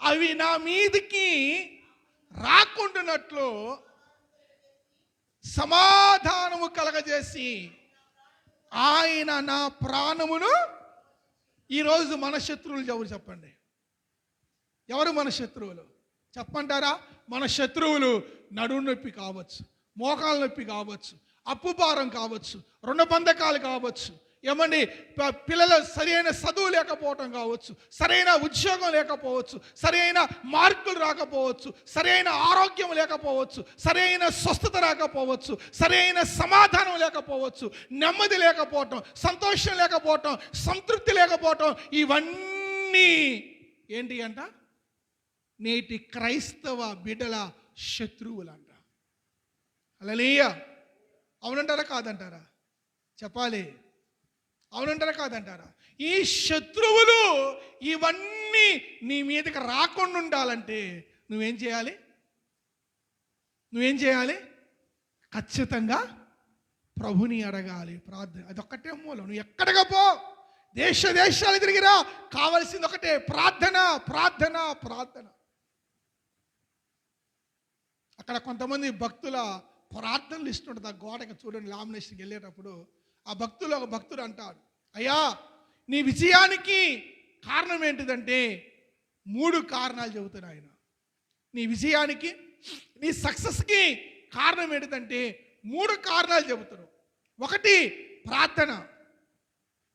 అవి నా మీదికి రాకుండానట్లు సమాధానము కలగజేసి ఆయన నా ప్రాణమును. ఈరోజు మన శత్రువులు ఎవరు చెప్పండి? ఎవరు మన శత్రువులు చెప్పంటారా? మన శత్రువులు నడుము నొప్పి కావచ్చు, మోకాల నొప్పి కావచ్చు, అప్పు భారం కావచ్చు, రుణ బంధకాలు కావచ్చు, ఏమండి పిల్లలు సరైన చదువు లేకపోవటం కావచ్చు, సరైన ఉద్యోగం లేకపోవచ్చు, సరైన మార్కులు రాకపోవచ్చు, సరైన ఆరోగ్యం లేకపోవచ్చు, సరైన స్వస్థత రాకపోవచ్చు, సరైన సమాధానం లేకపోవచ్చు, నెమ్మది లేకపోవటం, సంతోషం లేకపోవటం, సంతృప్తి లేకపోవటం, ఇవన్నీ ఏంటి అంట? నేటి క్రైస్తవ బిడ్డల శత్రువులంట. హల్లెలూయా. అవునంటారా కాదంటారా? చెప్పాలి. అవునంటారా కాదంటారా? ఈ శత్రువులు ఇవన్నీ నీ మీదకి రాకుండా ఉండాలంటే నువ్వేం చేయాలి? ఖచ్చితంగా ప్రభుని అడగాలి, ప్రార్థన. అదొక్కటే మూలం. నువ్వు ఎక్కడికి పో, దేశాలు తిరిగిరా, కావలసింది ఒకటే, ప్రార్థన, ప్రార్థన, ప్రార్థన. అక్కడ కొంతమంది భక్తుల ప్రార్థనలు ఇస్తుంటుంది. ఆ గోడకి చూడండి, లామినేషన్కి వెళ్ళేటప్పుడు ఆ ఒక భక్తుడు అంటాడు, అయ్యా నీ విజయానికి కారణం ఏంటిదంటే 3 కారణాలు చెబుతాడు ఆయన. నీ విజయానికి, నీ సక్సెస్కి కారణం ఏంటిదంటే 3 కారణాలు చెబుతారు. 1 ప్రార్థన,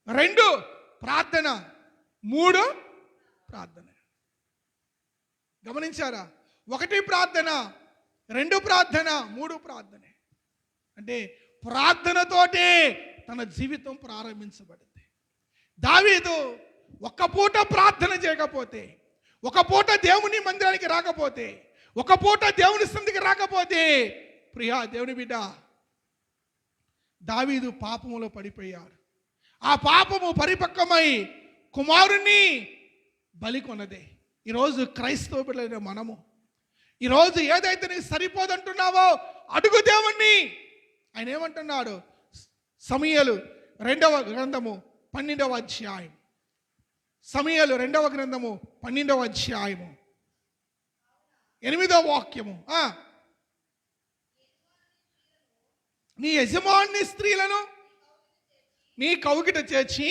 2 ప్రార్థన, 3 ప్రార్థన. గమనించారా? 1 ప్రార్థన, 2 ప్రార్థన, 3 ప్రార్థనే. అంటే ప్రార్థనతోటే తన జీవితం ప్రారంభించబడింది. దావీదు ఒక్క పూట ప్రార్థన చేయకపోతే, ఒక పూట దేవుని మందిరానికి రాకపోతే, ఒక పూట దేవుని సన్నిధికి రాకపోతే, ప్రియా దేవుని బిడ్డ, దావీదు పాపములో పడిపోయాడు. ఆ పాపము పరిపక్వమై కుమారుణ్ణి బలి కొన్నదే. ఈరోజు క్రైస్తవ బిడ్డలైన మనము ఈరోజు ఏదైతే నీకు సరిపోదంటున్నావో అడుగు దేవుణ్ణి. ఆయన ఏమంటున్నాడు? సమూయేలు 2వ గ్రంథము 12వ అధ్యాయం, సమూయేలు 2వ గ్రంథము 12వ అధ్యాయము 8వ వాక్యము. నీ యజమాని స్త్రీలను నీ కౌగిట చేర్చి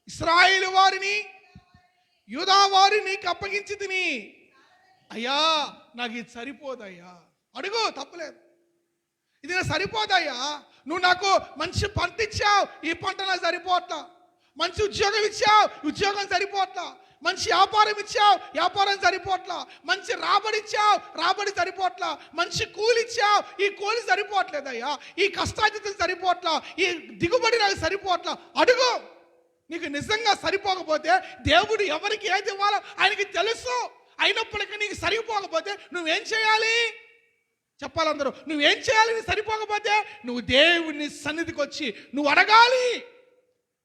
ఇశ్రాయేలు వారిని, యూదా వారిని నీకు అప్పగించి తిని. అయ్యా నాకు ఇది సరిపోదయ్యా, అడుగు, తప్పలేదు. ఇది నాకు సరిపోదయ్యా, నువ్వు నాకు మంచి పంట ఇచ్చావు, ఈ పంట నాకు సరిపోట్లా. మంచి ఉద్యోగం ఇచ్చావు, ఉద్యోగం సరిపోట్లా. మంచి వ్యాపారం ఇచ్చావు, వ్యాపారం సరిపోట్లా. మంచి రాబడి ఇచ్చావు, రాబడి సరిపోట్లా. మంచి కూలి ఇచ్చావు, ఈ కూలి సరిపోవట్లేదయ్యా. ఈ కష్టాజితం సరిపోట్లా, ఈ దిగుబడి నాకు సరిపోట్లా. అడుగు. నీకు నిజంగా సరిపోకపోతే దేవుడు ఎవరికి ఏది ఇవ్వాలో ఆయనకి తెలుసు. అయినప్పటికీ నీకు సరిపోకపోతే నువ్వేం చేయాలి చెప్పాలందరూ? నువ్వేం చేయాలి? నీకు సరిపోకపోతే నువ్వు దేవుని సన్నిధికి వచ్చి నువ్వు అడగాలి.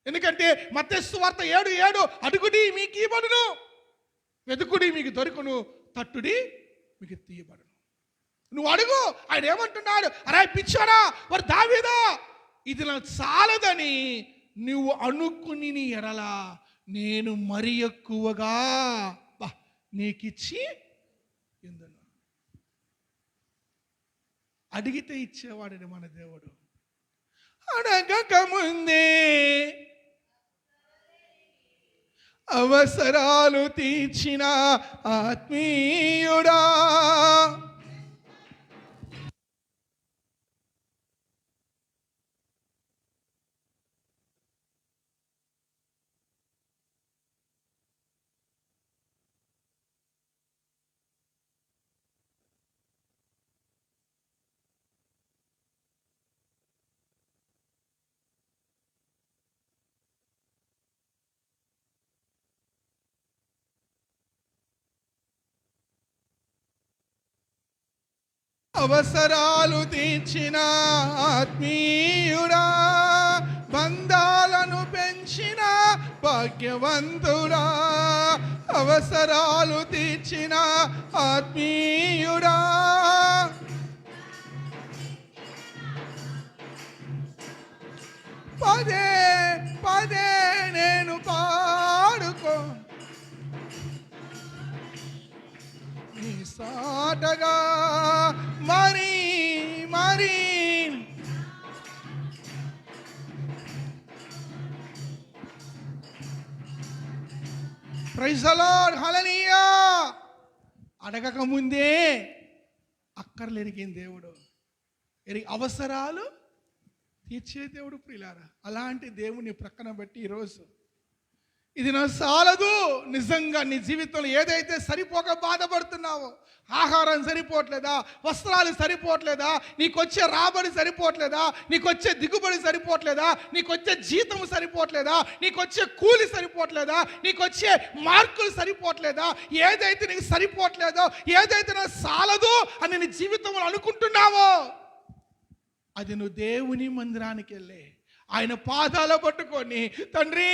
ఎందుకంటే మత్తయి సువార్త 7:7, అడుగుడి మీకు ఇవ్వబడును, వెతుకుడి మీకు దొరుకును, తట్టుడి మీకు తీయబడును. నువ్వు అడుగు. ఆయన ఏమంటున్నాడు? అరే పిచ్చోడా, వారు దావీదా, ఇది నాకు చాలదని నువ్వు అనుకుని నీ ఎడలా నేను మరి ఎక్కువగా నీకిచ్చి ఎందును. అడిగితే ఇచ్చేవాడని మన దేవుడు. అడగక ముందే అవసరాలు తీర్చిన ఆత్మీయుడా, అవసరాలు తీర్చిన ఆత్మీయుడా, బంధాలను పెంచిన భాగ్యవంతుడా, అవసరాలు తీర్చిన ఆత్మీయుడా, పదే పదే నేను పాడుకో నీ సాటగా మరి మరి ప్రైజ్ ది లార్డ్, హల్లెలూయా. అడగక ముందే అక్కర్లెరిగిన దేవుడు, అవసరాలు తీర్చే దేవుడు. ప్రియులారా, అలాంటి దేవుని ప్రక్కన బట్టి ఈరోజు ఇది నా చాలదు. నిజంగా నీ జీవితంలో ఏదైతే సరిపోక బాధపడుతున్నావో, ఆహారం సరిపోవట్లేదా, వస్త్రాలు సరిపోవట్లేదా, నీకొచ్చే రాబడి సరిపోవట్లేదా, నీకొచ్చే దిగుబడి సరిపోవట్లేదా, నీకొచ్చే జీతం సరిపోవట్లేదా, నీకొచ్చే కూలి సరిపోవట్లేదా, నీకొచ్చే మార్కులు సరిపోవట్లేదా, ఏదైతే నీకు సరిపోవట్లేదో, ఏదైతే నాకు చాలదు అని నీ జీవితంలో అనుకుంటున్నావో, అది నువ్వు దేవుని మందిరానికి వెళ్ళే ఆయన పాదాలు పట్టుకొని, తండ్రి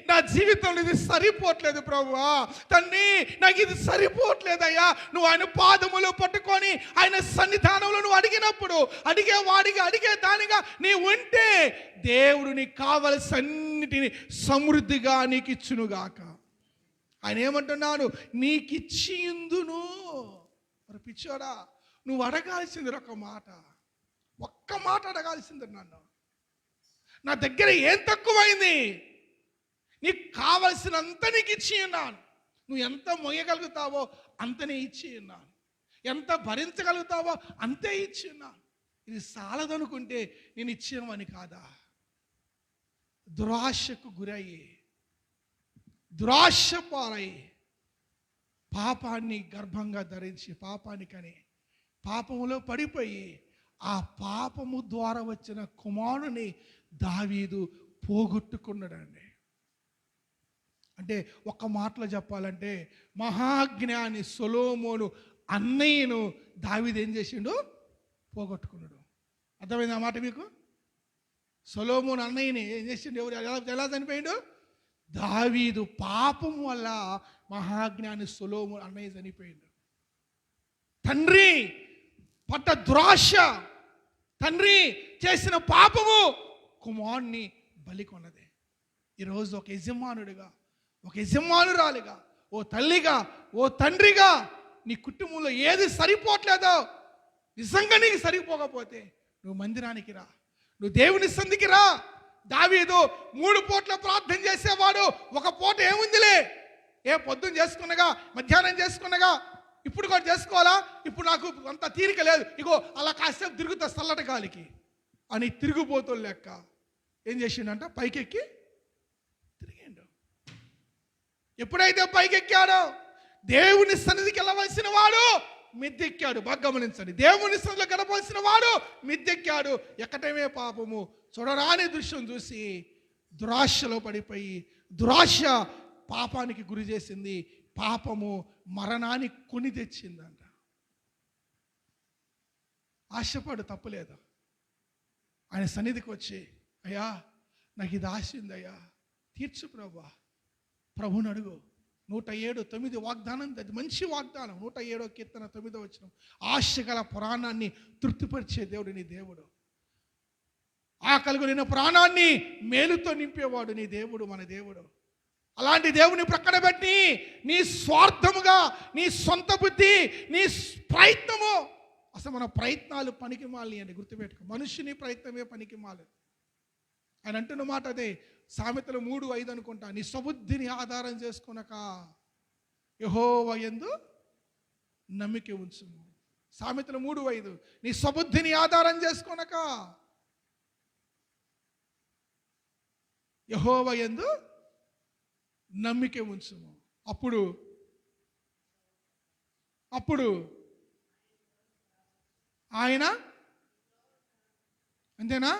నా జీవితంలో ఇది సరిపోవట్లేదు ప్రభువా, తండ్రి నాకు ఇది సరిపోవట్లేదయ్యా, నువ్వు ఆయన పాదములు పట్టుకొని ఆయన సన్నిధానంలో నువ్వు అడిగినప్పుడు, అడిగే దానిగా నీ ఉంటే దేవుడు నీకు కావలసన్నిటిని సమృద్ధిగా నీకు ఇచ్చునుగాక. ఆయన ఏమంటున్నాడు? నీకిచ్చి ఇందును. మరి పిచ్చోడా, నువ్వు అడగాల్సింది ఒక్క మాట అడగాల్సింది నన్ను. నా దగ్గర ఏం తక్కువైంది? నీకు కావలసినంత నీకు ఇచ్చి ఉన్నాను. నువ్వు ఎంత మొయ్యగలుగుతావో అంతనే ఇచ్చి ఉన్నాను, ఎంత భరించగలుగుతావో అంతే ఇచ్చి ఉన్నాను. ఇది చాలదనుకుంటే నేను ఇచ్చినవని కాదా? దురాశకు గురయ్యి, దురాశ పాలయ్యి, పాపాన్ని గర్భంగా ధరించి పాపానికని పాపములో పడిపోయి, ఆ పాపము ద్వారా వచ్చిన కుమారుని దావీదు పోగొట్టుకున్నాడండి. అంటే ఒక్క మాటలో చెప్పాలంటే, మహాజ్ఞాని సొలొమోను అన్నయ్యను దావీదు ఏం చేసిండు? పోగొట్టుకున్నాడు. అర్థమైంది ఆ మాట మీకు? సొలొమోను అన్నయ్యని ఏం చేసిండు? ఎలా చనిపోయిండు? దావీదు పాపం వల్ల మహాజ్ఞాని సొలొమోను అన్నయ్య చనిపోయిండు. తండ్రి పట్ట దురాశ, తండ్రి చేసిన పాపము కుమారుని బలి కొన్నదే. ఈరోజు ఒక యజమానుడిగా, ఒక యజమానురాలిగా, ఓ తల్లిగా, ఓ తండ్రిగా నీ కుటుంబంలో ఏది సరిపోవట్లేదో, నిజంగా నీకు సరిపోకపోతే నువ్వు మందిరానికి రా, నువ్వు దేవుని సంధికి రా. దావీదు 3 పూట్ల ప్రార్థన చేసేవాడు. ఒక పూట ఏముందిలే, పొద్దున్న చేసుకున్నగా, మధ్యాహ్నం చేసుకున్నగా, ఇప్పుడు కూడా చేసుకోవాలా, ఇప్పుడు నాకు అంత తీరిక లేదు, ఇగో అలా కాసేపు తిరుగుతా చల్లటి గాలికి అని తిరిగిపోతూ లెక్క ఏం చేసిండంట? పైకెక్కి తిరిగిండు. ఎప్పుడైతే పైకెక్కాడో దేవుని సన్నిధికి వెళ్ళవలసిన వాడు మిద్దెక్కాడు. బాగా గమనించండి, దేవుని సన్నిధిలో గడపవలసిన వాడు మిద్దెక్కాడు. ఎక్కటమే పాపము, చూడరాని దృశ్యం చూసి దురాశలో పడిపోయి, దురాశ పాపానికి గురి చేసింది, పాపము మరణాన్ని కొని తెచ్చిందంట. ఆశపడు, తప్పులేదు. ఆయన సన్నిధికి వచ్చి, అయ్యా నాకు ఇది ఆశ ఉందయ్యా, తీర్చు ప్రభువా. ప్రభుని అడుగు, 107:9 వాగ్దానం, అది మంచి వాగ్దానం. 107 కీర్తన 9 వచనం. ఆశ గల ప్రాణాన్ని తృప్తిపరిచే దేవుడు నీ దేవుడు. ఆకలి నిన్న ప్రాణాన్ని మేలుతో నింపేవాడు నీ దేవుడు, మన దేవుడు. అలాంటి దేవుని ప్రక్కన పెట్టి నీ స్వార్థముగా, నీ సొంత బుద్ధి, నీ ప్రయత్నము, అసలు మన ప్రయత్నాలు పనికిమాలి అని గుర్తుపెట్టుకో. మనుషుని ప్రయత్నమే పనికిమాలి. ఆయన అంటున్న మాట అదే, సామెతలు 3:5 అనుకుంటా. నీ స్వబుద్ధిని ఆధారం చేసుకొనక యెహోవా యందు నమ్మిక ఉంచుము. సామెతలు 3:5. నీ స్వబుద్ధిని ఆధారం చేసుకొనక యెహోవా యందు నమ్మిక ఉంచుము. అప్పుడు ఆయన, అంతేనా?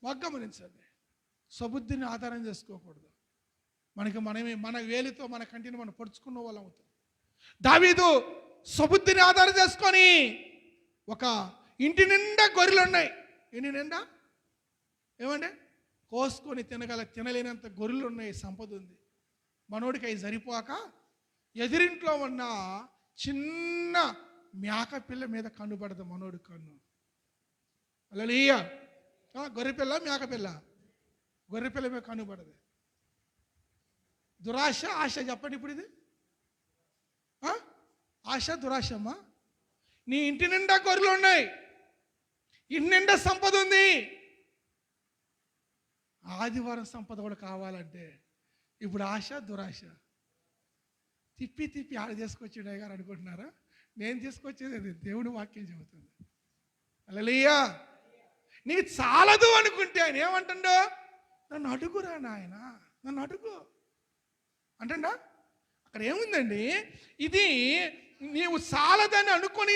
బాగా గమనించండి. స్వబుద్ధిని ఆధారం చేసుకోకూడదు. మన వేలితో మన కంటిని మనం పొడుచుకున్న వాళ్ళం అవుతాం. దావీదు స్వబుద్ధిని ఆధారం చేసుకొని ఒక ఇంటి నిండా గొర్రెలు ఉన్నాయి. ఇంటి నిండా ఏమంటే కోసుకొని తినలేనంత గొర్రెలు ఉన్నాయి, సంపద ఉంది. మనోడికి అవి సరిపోక ఎదురింట్లో ఉన్న చిన్న మేక పిల్ల మీద కన్ను పడదు మనోడి కన్ను. హల్లెలూయా. గొర్రెపిల్ల, మేక పిల్ల, గొర్రెపిల్ల మీద కన్ను పడదు. దురాశ, ఆశ. చెప్పండి ఇప్పుడు ఇది ఆశ, దురాశమ్మా. నీ ఇంటి నిండా గొర్రెలు ఉన్నాయి, ఇంటి నిండా సంపద ఉంది. ఆదివారం సంపద కూడా కావాలంటే ఇప్పుడు ఆశ, దురాశ. తిప్పి ఆడ తీసుకొచ్చాడు గారు అనుకుంటున్నారా? నేను తీసుకొచ్చేది అది దేవుని వాక్యం చెబుతుంది. హల్లెలూయా. నీకు చాలదు అనుకుంటే ఆయన ఏమంటుండో, నన్ను అడుగురా నాయన, నన్ను అడుగు అంటండా. అక్కడ ఏముందండి, ఇది నీవు చాలదని అనుకుని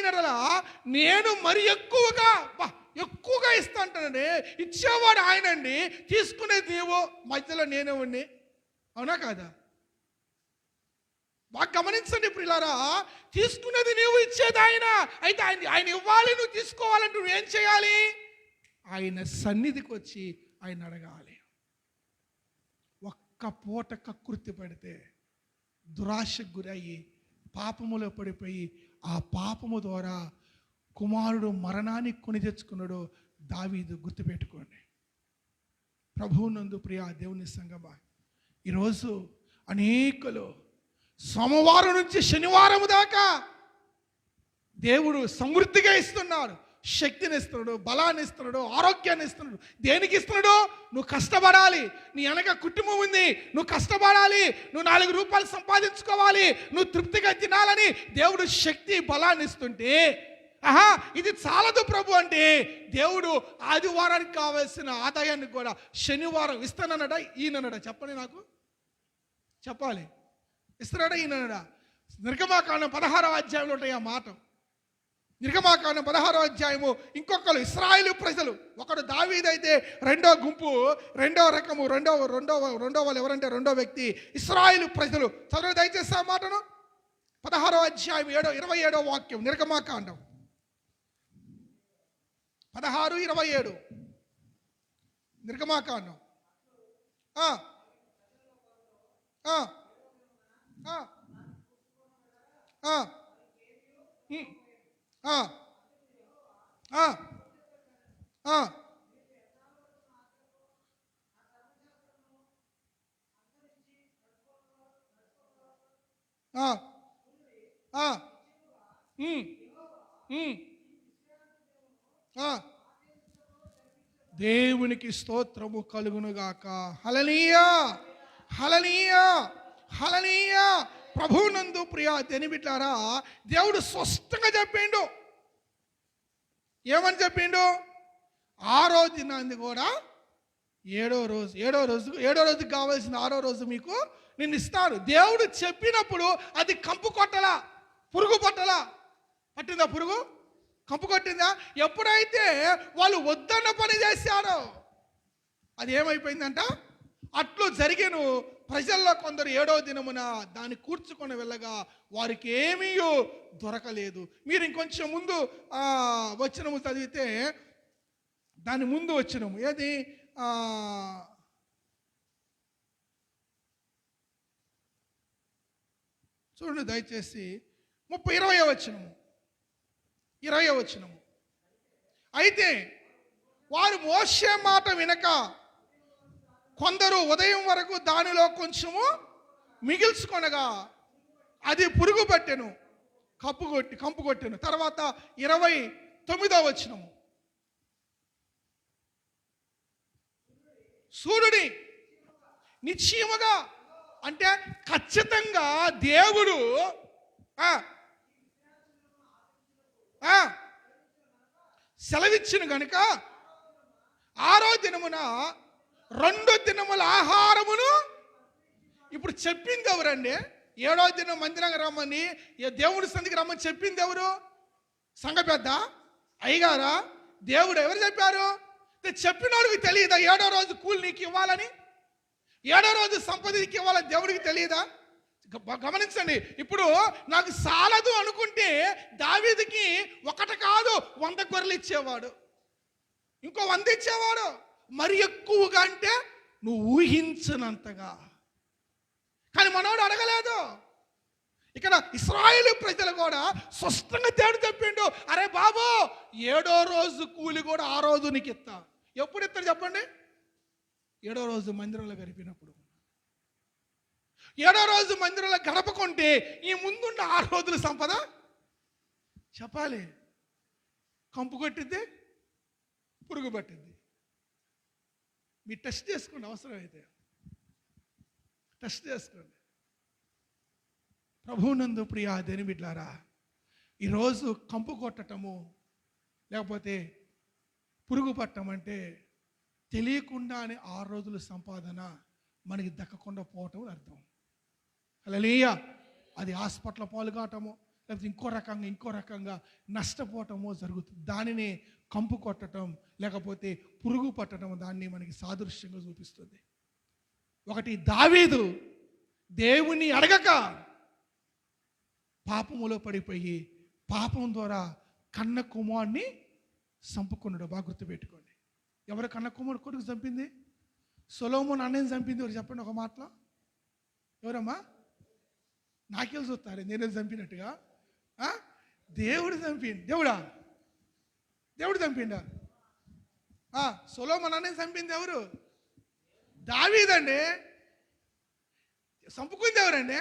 నేను మరి ఎక్కువగా ఇస్తా అంటానండి. ఇచ్చేవాడు ఆయనండి, తీసుకునేది నీవు, మధ్యలో నేనే ఉండి. అవునా కాదా? బాగా గమనించండి. ఇప్పుడు ఇలారా, తీసుకునేది నీవు, ఇచ్చేది ఆయన. అయితే ఆయన ఇవ్వాలి, నువ్వు తీసుకోవాలంటే నువ్వేం చేయాలి? ఆయన సన్నిధికి వచ్చి ఆయన అడగాలి. ఒక్క పూట కకృతి పడితే దురాశకు గురయ్యి పాపములో పడిపోయి ఆ పాపము ద్వారా కుమారుడు మరణాన్ని కొని తెచ్చుకున్నాడు దావీదు. గుర్తుపెట్టుకోండి. ప్రభువునందు ప్రియ దేవుని సంగమా, ఈరోజు అనేకులు సోమవారం నుంచి శనివారం దాకా దేవుడు సమృద్ధిగా ఇస్తున్నాడు. శక్తిని ఇస్తున్నాడు, బలాన్ని ఇస్తున్నాడు, ఆరోగ్యాన్ని ఇస్తున్నాడు. దేనికి ఇస్తున్నాడు? నువ్వు కష్టపడాలి. నీ వెనక కుటుంబం ఉంది, నువ్వు కష్టపడాలి, నువ్వు 4 రూపాయలు సంపాదించుకోవాలి, నువ్వు తృప్తిగా తినాలని దేవుడు శక్తి, బలాన్ని ఇస్తుంటే, ఇది చాలదు ప్రభు అంటే దేవుడు ఆదివారానికి కావాల్సిన ఆదాయాన్ని కూడా శనివారం ఇస్తానన్నాడా, ఈయనన్నాడా? చెప్పండి, నాకు చెప్పాలి. ఇస్తున్నాడా, ఈయనన్నాడా? నిర్గమాకాండం 16వ అధ్యాయంలో ఉంటాయి ఆ మాట. నిర్గమాకాండం 16వ అధ్యాయము. ఇంకొకరు ఇశ్రాయేలు ప్రజలు, ఒకడు దావీదు అయితే రెండో గుంపు, రెండో రకము, రెండో వాళ్ళు ఎవరంటే రెండో వ్యక్తి ఇశ్రాయేలు ప్రజలు. చదువు దయచేసి ఆ మాటను. 16వ అధ్యాయం 27వ వాక్యం. నిర్గమాకాండం 16:27. నిర్గమాకాండం. దేవునికి స్తోత్రము కలుగునుగాక. హల్లెలూయా, హల్లెలూయా, హల్లెలూయా. ప్రభువునందు ప్రియ తెనిబిట్లారా, దేవుడు స్పష్టంగా చెప్పిండు. ఏమని చెప్పిండు? 6వ దినాన్ని కూడా 7వ రోజుకి కావాల్సిన 6వ రోజు మీకు నేను ఇస్తాను. దేవుడు చెప్పినప్పుడు అది కంపు కొట్టలా, పురుగు పట్టిందా? పురుగు కంపు కొట్టిందా? ఎప్పుడైతే వాళ్ళు వద్దన్న పని చేశారో అది ఏమైపోయిందంట, అట్లు జరిగేను. ప్రజల్లో కొందరు 7వ దినమున దాన్ని కూర్చుకొని వెళ్ళగా వారికి ఏమీ దొరకలేదు. మీరు ఇంకొంచెం ముందు వచనము చదివితే, దాని ముందు వచనము ఏది? చూడండి దయచేసి 20వ వచనము. అయితే వారు మోషే మాట వినక కొందరు ఉదయం వరకు దానిలో కొంచెము మిగిల్చుకొనగా అది పురుగు పట్టెను, కంపు కొట్టెను. తర్వాత 29వ వచనము. సూర్యుడి నిశ్చయముగా అంటే ఖచ్చితంగా దేవుడు సెలవిచ్చిన గనుక 6వ దినమున 2 దినముల ఆహారమును. ఇప్పుడు చెప్పింది ఎవరండి? 7వ దినం మందిరంగా రమ్మని, దేవుడి సంధికి రమ్మని చెప్పింది ఎవరు? సంఘ పెద్ద, అయ్యగారా, దేవుడు? ఎవరు చెప్పారు? చెప్పినోడికి తెలియదా 7వ రోజు కూలి నీకు ఇవ్వాలని? 7వ రోజు సంపద నీకు ఇవ్వాలని దేవుడికి తెలియదా? గమనించండి. ఇప్పుడు నాకు సాలదు అనుకుంటే దావీదుకి 1 కాదు 100 గొర్రెలు ఇచ్చేవాడు, ఇంకో 100 ఇచ్చేవాడు. మరి ఎక్కువగా అంటే నువ్వు ఊహించినంతగా. కానీ మనోడు అడగలేదు. ఇక్కడ ఇశ్రాయేలు ప్రజలు కూడా స్పష్టంగా దేవుడు చెప్పిండు, అరే బాబు 7వ రోజు కూలి కూడా ఆ రోజు నీకు ఇస్తా. ఎప్పుడు ఇస్తారు చెప్పండి? 7వ రోజు మందిరంలో గడిపినప్పుడు. 7వ రోజు మందిరంలో గడపకుంటే ఈ ముందున్న 6 రోజుల సంపద చెప్పాలి. కంపు కొట్టిద్ది, పురుగు పట్టిద్ది. మీరు టెస్ట్ చేసుకోండి, అవసరమైతే టెస్ట్ చేసుకోండి. ప్రభువునందు ప్రియా దేని బిడ్డలారా, ఈరోజు కంపు కొట్టటము లేకపోతే పురుగు పట్టడం అంటే తెలియకుండానే 6 రోజుల సంపాదన మనకి దక్కకుండా పోవటం అర్థం. హల్లెలూయా. అది హాస్పిటల్ పాలు కావటము లేకపోతే ఇంకో రకంగా నష్టపోవటమో జరుగుతుంది. దానిని కంపు కొట్టడం లేకపోతే పురుగు పట్టడం దాన్ని మనకి సాదృశ్యంగా చూపిస్తుంది. ఒకటి, దావీదు దేవుని అడగక పాపములో పడిపోయి పాపం ద్వారా కన్న కుమారుని చంపుకున్నాడు. బాగా గుర్తుపెట్టుకోండి. ఎవరు కన్న కుమారుడు కొడుకు చంపింది? సొలొమోను అన్నయ్యని చంపింది. ఎవరు చెప్పండి ఒక మాటలో? ఎవరమ్మా? నాకేం చూస్తారు నేనే చంపినట్టుగా? దేవుడు చంపింది. దేవుడు చంపిండా? సొలొమోను అన్నయ్యని చంపింది ఎవరు? దావీదండి. చంపుకుంది ఎవరండి?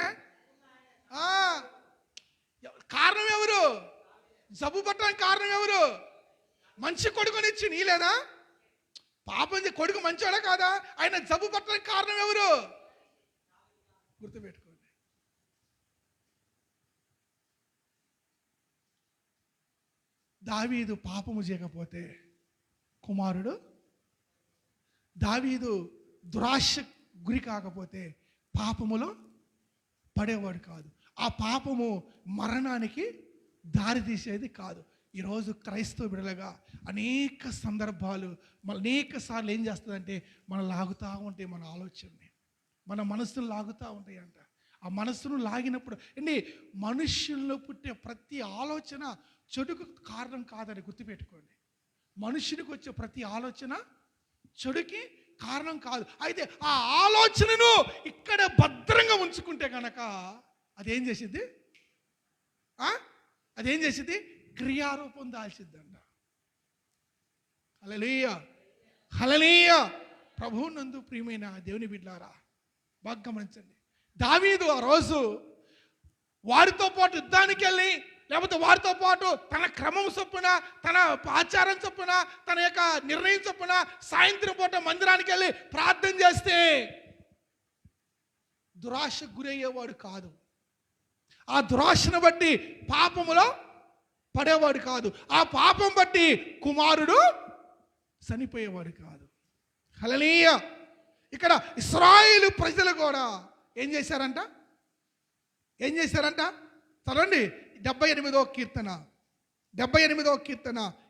కారణం ఎవరు? జబ్బు పట్టడానికి కారణం ఎవరు? మంచి కొడుకునిచ్చి నీలేదా? పాపం కొడుకు మంచోడా కాదా? ఆయన జబ్బు పట్టడానికి కారణం ఎవరు? గుర్తుపెట్టుకోండి. దావీదు పాపము చేయకపోతే కుమారుడు, దావీదు దురాశ గురి కాకపోతే పాపములో పడేవాడు కాదు. ఆ పాపము మరణానికి దారి తీసేది కాదు. ఈరోజు క్రైస్తవ బిడ్డలుగా అనేక సందర్భాలు అనేక సార్లు ఏం చేస్తుందంటే మనం లాగుతూ ఉంటాయి, మన ఆలోచనని, మన మనస్సును లాగుతూ ఉంటాయి అంట. ఆ మనస్సును లాగినప్పుడు అండి మనుష్యుల్లో పుట్టే ప్రతి ఆలోచన చెడుకు కారణం కాదని గుర్తుపెట్టుకోండి. మనుషునికి వచ్చే ప్రతి ఆలోచన చెడుకి కారణం కాదు. అయితే ఆ ఆలోచనను ఇక్కడ భద్రంగా ఉంచుకుంటే కనుక అదేం చేసిద్ది? క్రియారూపం దాల్చిద్దంట. హల్లెలూయా, హల్లెలూయా. ప్రభువునందు ప్రియమైన దేవుని బిడ్డలారా బాగా గమనించండి. దావీదు ఆ రోజు వారితో పాటు యుద్ధానికి వెళ్ళి లేకపోతే వారితో పాటు తన క్రమం చొప్పున, తన ఆచారం చొప్పున, తన యొక్క నిర్ణయం చొప్పున సాయంత్రం పూట మందిరానికి వెళ్ళి ప్రార్థన చేస్తే దురాశకు గురయ్యేవాడు కాదు. ఆ దురాశను బట్టి పాపములో పడేవాడు కాదు. ఆ పాపం బట్టి కుమారుడు చనిపోయేవాడు కాదు. హల్లెలూయా. ఇక్కడ ఇశ్రాయేలు ప్రజలు కూడా ఏం చేశారంట? చదవండి 78వ కీర్తన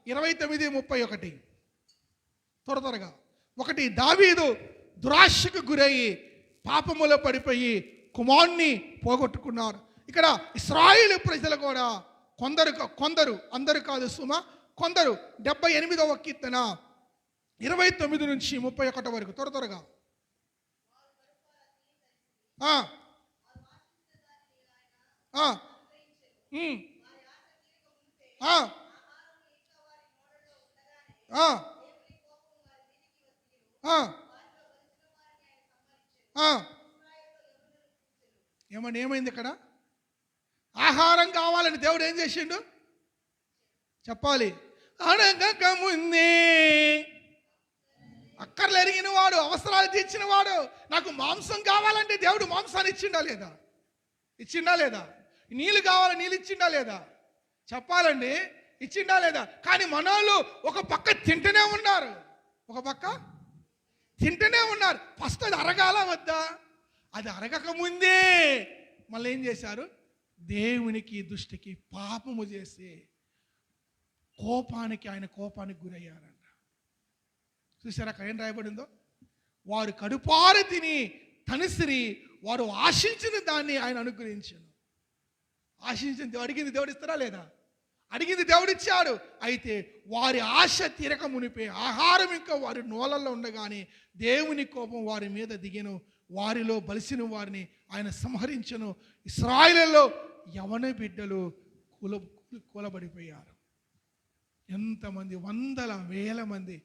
29:31 త్వరగా. ఒకటి, దావీదు దురాశకు గురయ్యి పాపములో పడిపోయి కుమారుణ్ణి పోగొట్టుకున్నారు. ఇక్కడ ఇశ్రాయేలు ప్రజలు కూడా కొందరు అందరూ కాదు సుమా, కొందరు 78వ కీర్తన 29 నుంచి 31 వరకు త్వరగా. ఆ, ఆ, ఉమ్, ఆ, ఆ, ఆ, ఆ. ఏమైంది ఇక్కడ? ఆహారం కావాలని దేవుడు ఏం చేసిండు చెప్పాలి. అడగక ముందే అక్కర్లు ఎరిగిన వాడు, అవసరాలు తీర్చిన వాడు. నాకు మాంసం కావాలంటే దేవుడు మాంసాన్ని ఇచ్చిండా లేదా? ఇచ్చిండా లేదా? నీళ్ళు కావాలి, నీళ్ళు ఇచ్చిండా లేదా? చెప్పాలండి, ఇచ్చిండా లేదా? కానీ మనోళ్ళు ఒక పక్క తింటూనే ఉన్నారు, ఒక పక్క తింటూనే ఉన్నారు. ఫస్ట్ అది అరగాల వద్దా? అది అరగక ముందే మళ్ళీ ఏం చేశారు? దేవునికి దృష్టికి పాపము చేసి ఆయన కోపానికి గురయ్యారంట. చూసారా అక్కడ ఏం రాయబడిందో? వారు కడుపారు తిని తనిసిరి వారు ఆశించిన దాన్ని ఆయన అనుగ్రహించాను. అడిగింది దేవుడు ఇస్తారా లేదా? అడిగింది దేవుడు ఇచ్చాడు. అయితే వారి ఆశ తీరక మునిపే ఆహారం ఇంకా వారి నోళ్ళల్లో ఉండగానే దేవుని కోపం వారి మీద దిగెను. వారిలో బలిసిన వారిని ఆయన సంహరించను. ఇశ్రాయేలులో యవన బిడ్డలు కూలబడిపోయారు. ఎంతమంది, వందల వేల మంది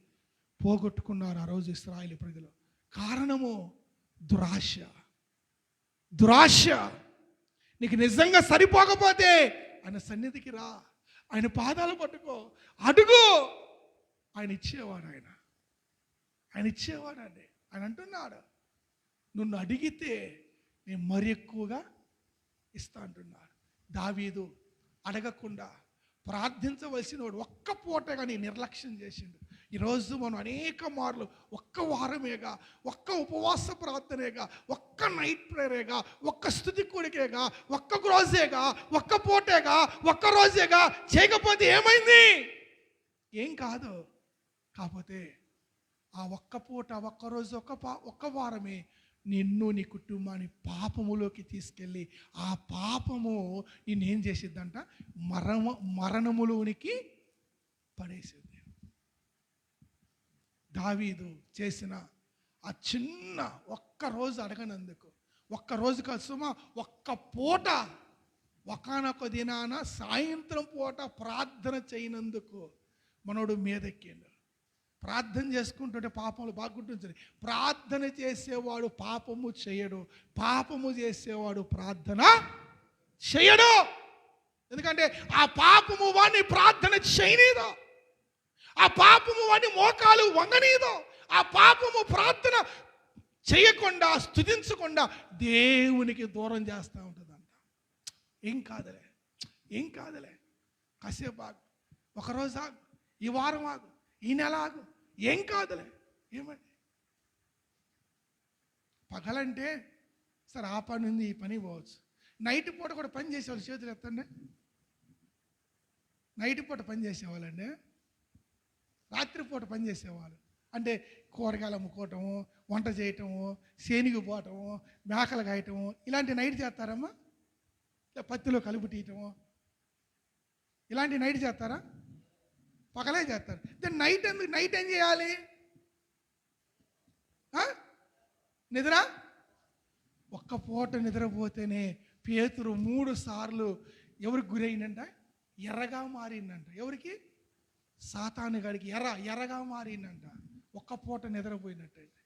పోగొట్టుకున్నారు ఆ రోజు ఇశ్రాయేలు ప్రజలు. కారణము దురాశ. నీకు నిజంగా సరిపోకపోతే ఆయన సన్నిధికి రా, ఆయన పాదాలు పట్టుకో, అడుగు. ఆయన ఇచ్చేవాడు. ఆయన ఇచ్చేవాడండి. ఆయన అంటున్నాడు, నువ్వు అడిగితే నేను మరి ఎక్కువగా ఇస్తా అంటున్నాడు. దావీదు అడగకుండా ప్రార్థించవలసిన వాడు ఒక్క పూట కానీ నిర్లక్ష్యం చేసిండు. ఈరోజు మనం అనేక మార్లు ఒక్క వారమేగా, ఒక్క ఉపవాస ప్రార్థనేగా, ఒక్క నైట్ ప్రేయరేగా, ఒక్క స్తుతి కూడికేగా, ఒక్క రోజేగా, ఒక్క పూటేగా, ఒక్క రోజేగా చేయకపోతే ఏమైంది? ఏం కాదు. కాకపోతే ఆ ఒక్క పూట, ఒక్క రోజు, ఒక్క వారమే నిన్ను నీ కుటుంబాన్ని పాపములోకి తీసుకెళ్ళి ఆ పాపము నిన్నేం చేసిద్దంట? మరణములోనికి పడేసింది. దావీదు చేసిన ఆ చిన్న ఒక్క రోజు అడగనందుకు, ఒక్క రోజు కాదు, ఒక్క పూట, ఒకానొక దినాన సాయంత్రం పూట ప్రార్థన చేయనందుకు మనోడు మీదెక్కిండు. ప్రార్థన చేసుకుంటుంటే పాపములు బాగుంటుంది. ప్రార్థన చేసేవాడు పాపము చేయడు, పాపము చేసేవాడు ప్రార్థన చేయడు. ఎందుకంటే ఆ పాపము వాడిని ప్రార్థన చేయనీదు, ఆ పాపము వాడిని మోకాలు వంగనీదు, ఆ పాపము ప్రార్థన చేయకుండా, స్తుతించకుండా దేవునికి దూరం చేస్తూ ఉంటుందంట. ఏం కాదులే కాసేపు ఆగు, ఒకరోజు ఆగు, ఈ వారం ఆగు, ఈ నెల ఆగు, ఏం కాదులే. ఏమండి పగలంటే సరే ఆ పని ఉంది, ఈ పని పోవచ్చు. నైట్ పూట కూడా పని చేసేవాళ్ళు చేతులు ఎత్తండి. నైట్ పూట పని చేసేవాళ్ళండి, రాత్రిపూట పని చేసేవాళ్ళు. అంటే కూరగాయలు అమ్ముకోవటము, వంట చేయటము, శేనిగి పోవటము, మేకలు కాయటము, ఇలాంటి నైట్ చేస్తారమ్మా? పత్తిలో కలుపు తీయటము ఇలాంటి నైట్ చేస్తారా? పగలే చేస్తారు. దాన్ని నైట్ ఏం చేయాలి? నిద్ర. ఒక్క పూట నిద్రపోతేనే పేతురు 3 సార్లు ఎవరికి గురైందంట? ఎర్రగా మారిందంట. ఎవరికి? సాతాను గాడికి ఎర్రగా మారిందంట. ఒక్క పూట నిద్రపోయినట్టయితే.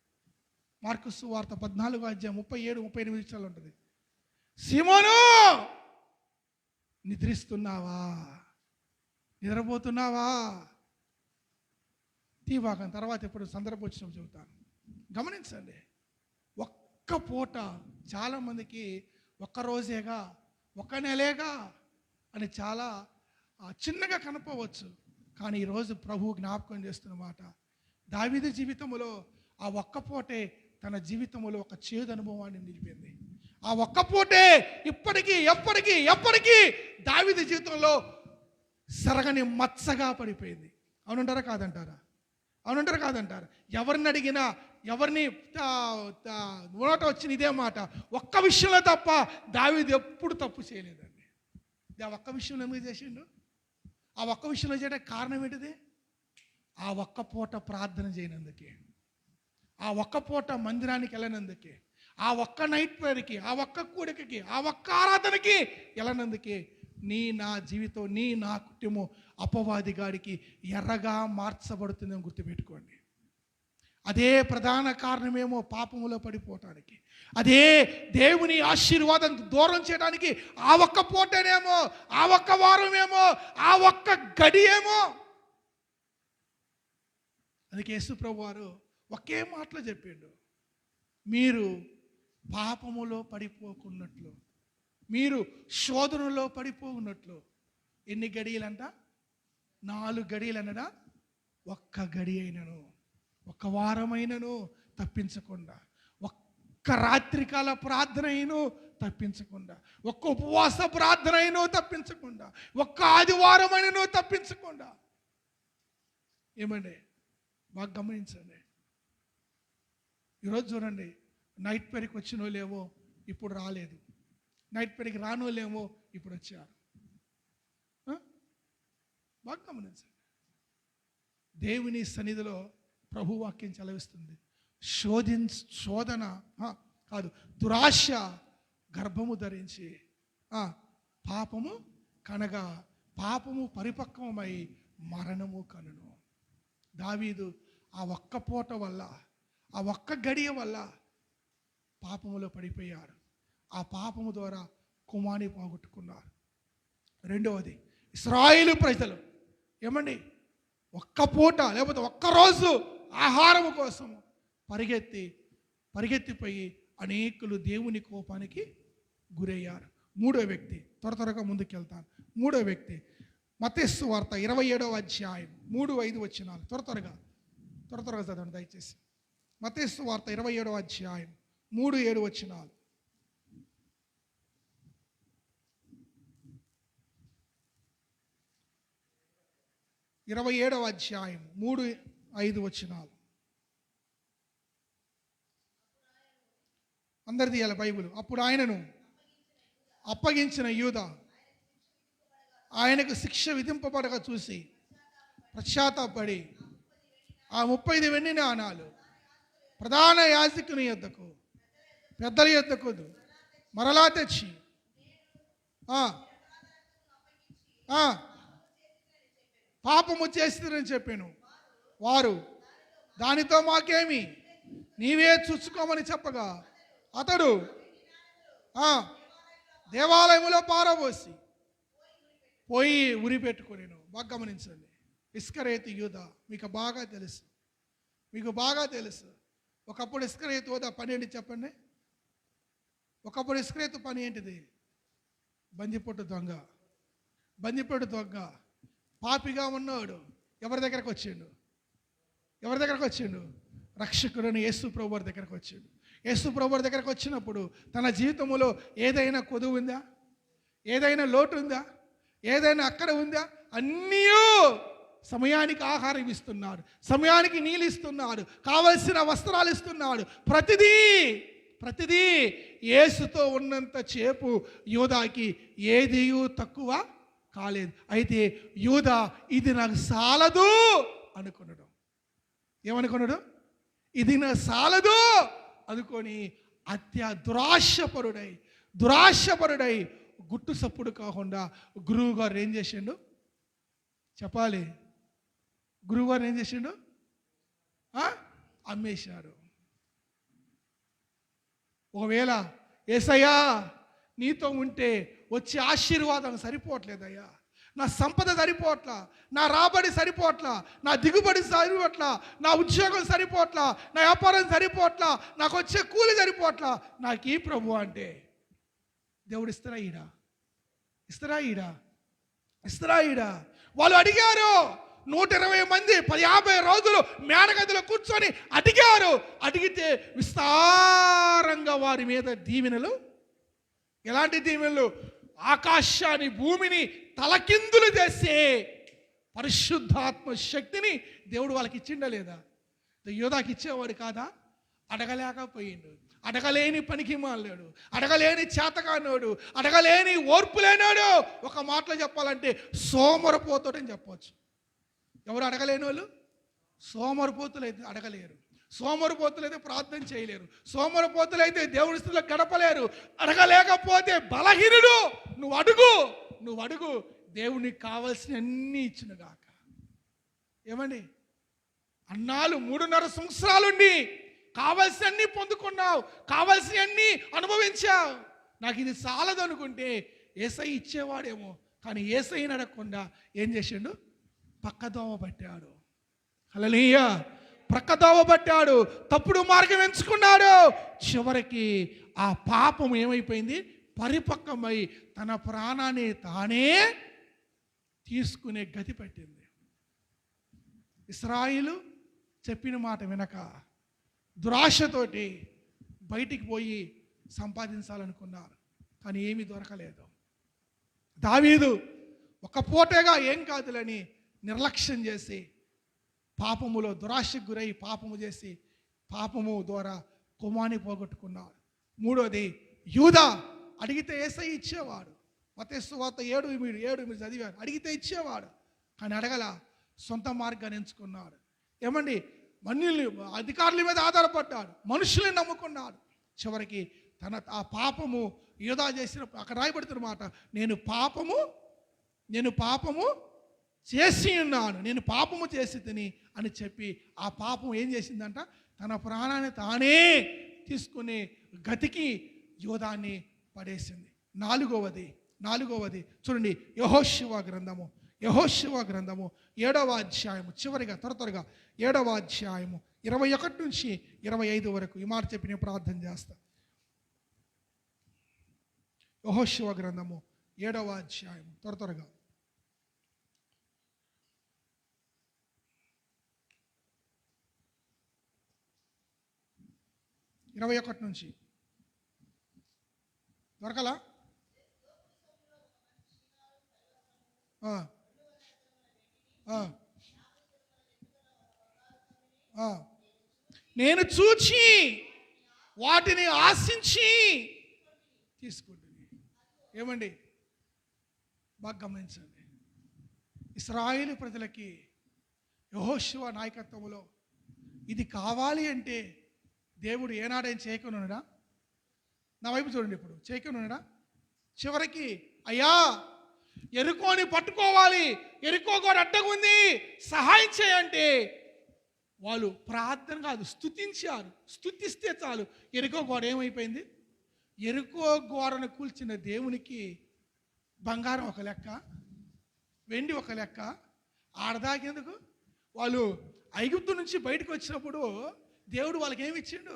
మార్కు సువార్త 14:37-38 ఉంటుంది. సీమోను, నిద్రిస్తున్నావా? నిద్రపోతున్నావా? తీవాగం తర్వాత ఎప్పుడు సందర్భం వచ్చినప్పుడు చెబుతాను. గమనించండి, ఒక్క పూట చాలామందికి ఒక్క రోజేగా, ఒక్క నెలేగా అని చాలా చిన్నగా కనపవచ్చు. కానీ ఈరోజు ప్రభువు జ్ఞాపకం చేస్తున్న మాట, దావీదు జీవితంలో ఆ ఒక్క పూటే తన జీవితంలో ఒక చేదు అనుభవాన్ని నిలిపింది. ఆ ఒక్క పూటే ఇప్పటికీ ఎప్పటికీ దావీదు జీవితంలో సరగని మచ్చగా పడిపోయింది. అవునంటారా కాదంటారా? ఎవరిని అడిగినా, ఎవరిని నోట వచ్చిన ఇదే మాట. ఒక్క విషయంలో తప్ప దావీదు ఎప్పుడు తప్పు చేయలేదండి. ఆ ఒక్క విషయంలో ఎందుకు చేసిండు? ఆ ఒక్క విషయంలో చేయడానికి కారణం ఏంటిది? ఆ ఒక్క పూట ప్రార్థన చేయనందుకే, ఆ ఒక్క పూట మందిరానికి వెళ్ళనందుకే, ఆ ఒక్క నైట్ ప్రేయర్కి, ఆ ఒక్క కూడికకి, ఆ ఒక్క ఆరాధనకి వెళ్ళనందుకే నా జీవితం, నా కుటుంబం అపవాది గాడికి ఎర్రగా మార్చబడుతుందని గుర్తుపెట్టుకోండి. అదే ప్రధాన కారణమేమో పాపములో పడిపోవటానికి, అదే దేవుని ఆశీర్వాదం దూరం చేయడానికి ఆ ఒక్క పూటనేమో, ఆ ఒక్క వారమేమో, ఆ ఒక్క గడి ఏమో. అందుకే యేసు ప్రభు వారు ఒకే మాటలో చెప్పిండు, మీరు పాపములో పడిపోకున్నట్లు, మీరు శోధనలో పడిపోకున్నట్లు. ఎన్ని గడియలంట? 4 గడియలు అన్నడా? ఒక్క గడి అయినను, ఒక్క వారమైనను తప్పించకుండా, ఒక్క రాత్రికాల ప్రార్థన అయినను తప్పించకుండా, ఒక్క ఉపవాస ప్రార్థన అయినను తప్పించకుండా, ఒక్క ఆదివారమైనను తప్పించకుండా. ఏమండి, బాగా గమనించండి. ఈరోజు చూడండి, నైట్ ప్రేయర్కి వచ్చినో లేవో ఇప్పుడు రాలేదు, నైట్ ప్రేయర్కి రానో లేవో ఇప్పుడు వచ్చారు. బాగా గమనించండి. దేవుని సన్నిధిలో ప్రభు వాక్యం చలవిస్తుంది, శోధన కాదు, దురాశ గర్భము ధరించి పాపము కనగా, పాపము పరిపక్వమై మరణము కనును. దావీదు ఆ ఒక్క పూట వల్ల, ఆ ఒక్క గడియ వల్ల పాపములో పడిపోయారు. ఆ పాపము ద్వారా కుమారుని పోగొట్టుకున్నారు. రెండవది, ఇశ్రాయేలు ప్రజలు ఏమండి, ఒక్క పూట లేకపోతే ఒక్కరోజు ఆహారము కోసము పరిగెత్తిపోయి అనేకులు దేవుని కోపానికి గురయ్యారు. మూడో వ్యక్తి, త్వరగా ముందుకెళ్తాను. మూడో వ్యక్తి మత్తయి సువార్త 27వ అధ్యాయం 3-5 వచనాలు. త్వరగా చదవండి దయచేసి. మత్తయి సువార్త 27వ అధ్యాయం 3-7 వచనాలు. 27వ అధ్యాయం 3-5 వచనాలు. అందరిది ఇలా బైబిల్. అప్పుడు ఆయనను అప్పగించిన యూదా ఆయనకు శిక్ష విధింపబడగా చూసి పశ్చాత్తాపడి ఆ 30 వెండి నాణాలు ప్రధాన యాజకుని యొద్దకు, పెద్దల యొద్దకు మరలా తెచ్చి పాపము చేసిరని చెప్పాను. వారు దానితో మాకేమి, నీవే చూసుకోమని చెప్పగా అతడు దేవాలయములో పారబోసి పోయి ఉరి పెట్టుకునేను. బాగా గమనించండి. ఇస్కరేతు యూదా మీకు బాగా తెలుసు. ఒకప్పుడు ఇస్కరేతు యూదా పని ఏంటి చెప్పండి? ఒకప్పుడు ఇస్కరేతు పని ఏంటిది? బందిపోటు దొంగ, పాపిగా ఉన్నాడు. ఎవరి దగ్గరకు వచ్చిండు? రక్షకుడైన యేసు ప్రభువు వారి దగ్గరకు వచ్చిండు. యేసు ప్రభువు వారి దగ్గరకు వచ్చినప్పుడు తన జీవితంలో ఏదైనా కొదువు ఉందా? ఏదైనా లోటు ఉందా? ఏదైనా అక్కడ ఉందా? అన్నీ సమయానికి ఆహారం ఇస్తున్నాడు, సమయానికి నీళ్ళు ఇస్తున్నాడు, కావలసిన వస్త్రాలు ఇస్తున్నాడు. ప్రతిదీ యేసుతో ఉన్నంత చేపు యూదాకి ఏది తక్కువ కాలేదు. అయితే యూదా ఇది నాకు సాలదు అనుకున్నాడు. ఏమనుకున్నాడు? ఇది నాకు సాలదు అనుకొని దురాశపరుడై గుట్టు సప్పుడు కాకుండా గురువు గారు ఏం చేసిండు చెప్పాలి? గురువు గారు ఏం చేసిండు? అమ్మేశారు. ఒకవేళ యేసయ్యా నీతో ఉంటే వచ్చే ఆశీర్వాదం సరిపోవట్లేదయ్యా, నా సంపద సరిపోవట్లా, నా రాబడి సరిపోవట్లా, నా దిగుబడి సరిపోవట్లా, నా ఉద్యోగం సరిపోవట్లా, నా వ్యాపారం సరిపోవట్లా, నాకు వచ్చే కూలి సరిపోవట్లా, నాకు ఈ ప్రభు అంటే దేవుడు ఇస్తారా ఈడా? వాళ్ళు అడిగారు. 120 మంది 50 రోజులు మేడగదిలో కూర్చొని అడిగితే విస్తారంగా వారి మీద దీవెనలు. ఎలాంటి దీవెనలు? ఆకాశాన్ని భూమిని తలకిందులు చేసే పరిశుద్ధాత్మ శక్తిని దేవుడు వాళ్ళకి ఇచ్చిండా లేదా? యోధాకి ఇచ్చేవాడు కాదా? అడగలేకపోయిండు. అడగలేని పనికి మాలాడు, అడగలేని చేతకానోడు, అడగలేని ఓర్పు లేనాడు. ఒక మాటలో చెప్పాలంటే సోమరపోతాడని చెప్పవచ్చు. ఎవరు అడగలేని వాళ్ళు? సోమరిపోతులైతే అడగలేరు, సోమరిపోతులైతే ప్రార్థన చేయలేరు, సోమరిపోతులైతే దేవుని స్థితిలో గడపలేరు. అడగలేకపోతే బలహీనుడు. నువ్వు అడుగు, దేవునికి కావాల్సిన అన్నీ ఇచ్చినగాక. ఏమండి, అన్నాళ్ళు 3.5 సంవత్సరాలుండి కావాల్సినన్ని పొందుకున్నావు, కావాల్సినన్ని అనుభవించావు. నాకు ఇది చాలదు అనుకుంటే యేసయ్య ఇచ్చేవాడేమో, కానీ యేసయ్యని అడగకుండా ఏం చేసిండు? పక్కదోవ పట్టాడు. హల్లెలూయా. ప్రక్కదోవ పట్టాడు, తప్పుడు మార్గం ఎంచుకున్నాడు. చివరికి ఆ పాపం ఏమైపోయింది? పరిపక్వమై తన ప్రాణాన్ని తానే తీసుకునే గతి పట్టింది. ఇశ్రాయేలు చెప్పిన మాట వినక దురాశతోటి బయటికి పోయి సంపాదించాలనుకున్నారు, కానీ ఏమీ దొరకలేదు. దావీదు ఒక పూటగా ఏం కాదులని నిర్లక్ష్యం చేసి పాపములో దురాశకు గురై పాపము చేసి పాపము ద్వారా కుమాని పోగొట్టుకున్నాడు. మూడోది, యూదా అడిగితే యేసయ్య ఇచ్చేవాడు. మత్తయి సువార్త 7 మీరు చదివారు. అడిగితే ఇచ్చేవాడు, కానీ అడగల, సొంత మార్గాన్ని ఎంచుకున్నాడు. ఏమండి, అధికారుల మీద ఆధారపడ్డాడు, మనుషుల్ని నమ్ముకున్నాడు. చివరికి ఆ పాపము యూదా చేసిన, అక్కడ రాయబడుతున్న మాట, నేను పాపము చేసి ఉన్నాను, నేను పాపము చేసి తిని అని చెప్పి ఆ పాపం ఏం చేసిందంట? తన ప్రాణాన్ని తానే తీసుకునే గతికి యూదాన్ని పడేసింది. నాలుగవది చూడండి, యెహోషువ గ్రంథము 7వ అధ్యాయము చివరిగా త్వరగా 7వ అధ్యాయము 21 నుంచి 25 వరకు ఈ మాట చెప్పి నేను ప్రార్థన చేస్తా. యెహోషువ గ్రంథము 7వ అధ్యాయము త్వరగా 21 నుంచి. దొరకలా? నేను చూచి వాటిని ఆశించి తీసుకుంటుంది. ఏమండి, బాగా గమనించండి. ఇశ్రాయేలు ప్రజలకి యెహోషువ నాయకత్వంలో ఇది కావాలి అంటే దేవుడు ఏనాడైనా చేయకున్నాడా? నా వైపు చూడండి, ఇప్పుడు చేయకున్నాడా? చివరికి అయ్యా ఎరుకోని పట్టుకోవాలి, ఎరుకో గోడ అడ్డగుంది, సహాయం చేయంటే వాళ్ళు ప్రార్థన కాదు స్తుతించారు. స్తుతిస్తే చాలు ఎరుకో గోడ ఏమైపోయింది? ఎరుకో గోడను కూల్చిన దేవునికి బంగారం ఒక లెక్క, వెండి ఒక లెక్క. ఆడదాకేందుకు? వాళ్ళు ఐగుప్తు నుంచి బయటకు వచ్చినప్పుడు దేవుడు వాళ్ళకి ఏమి ఇచ్చిండు?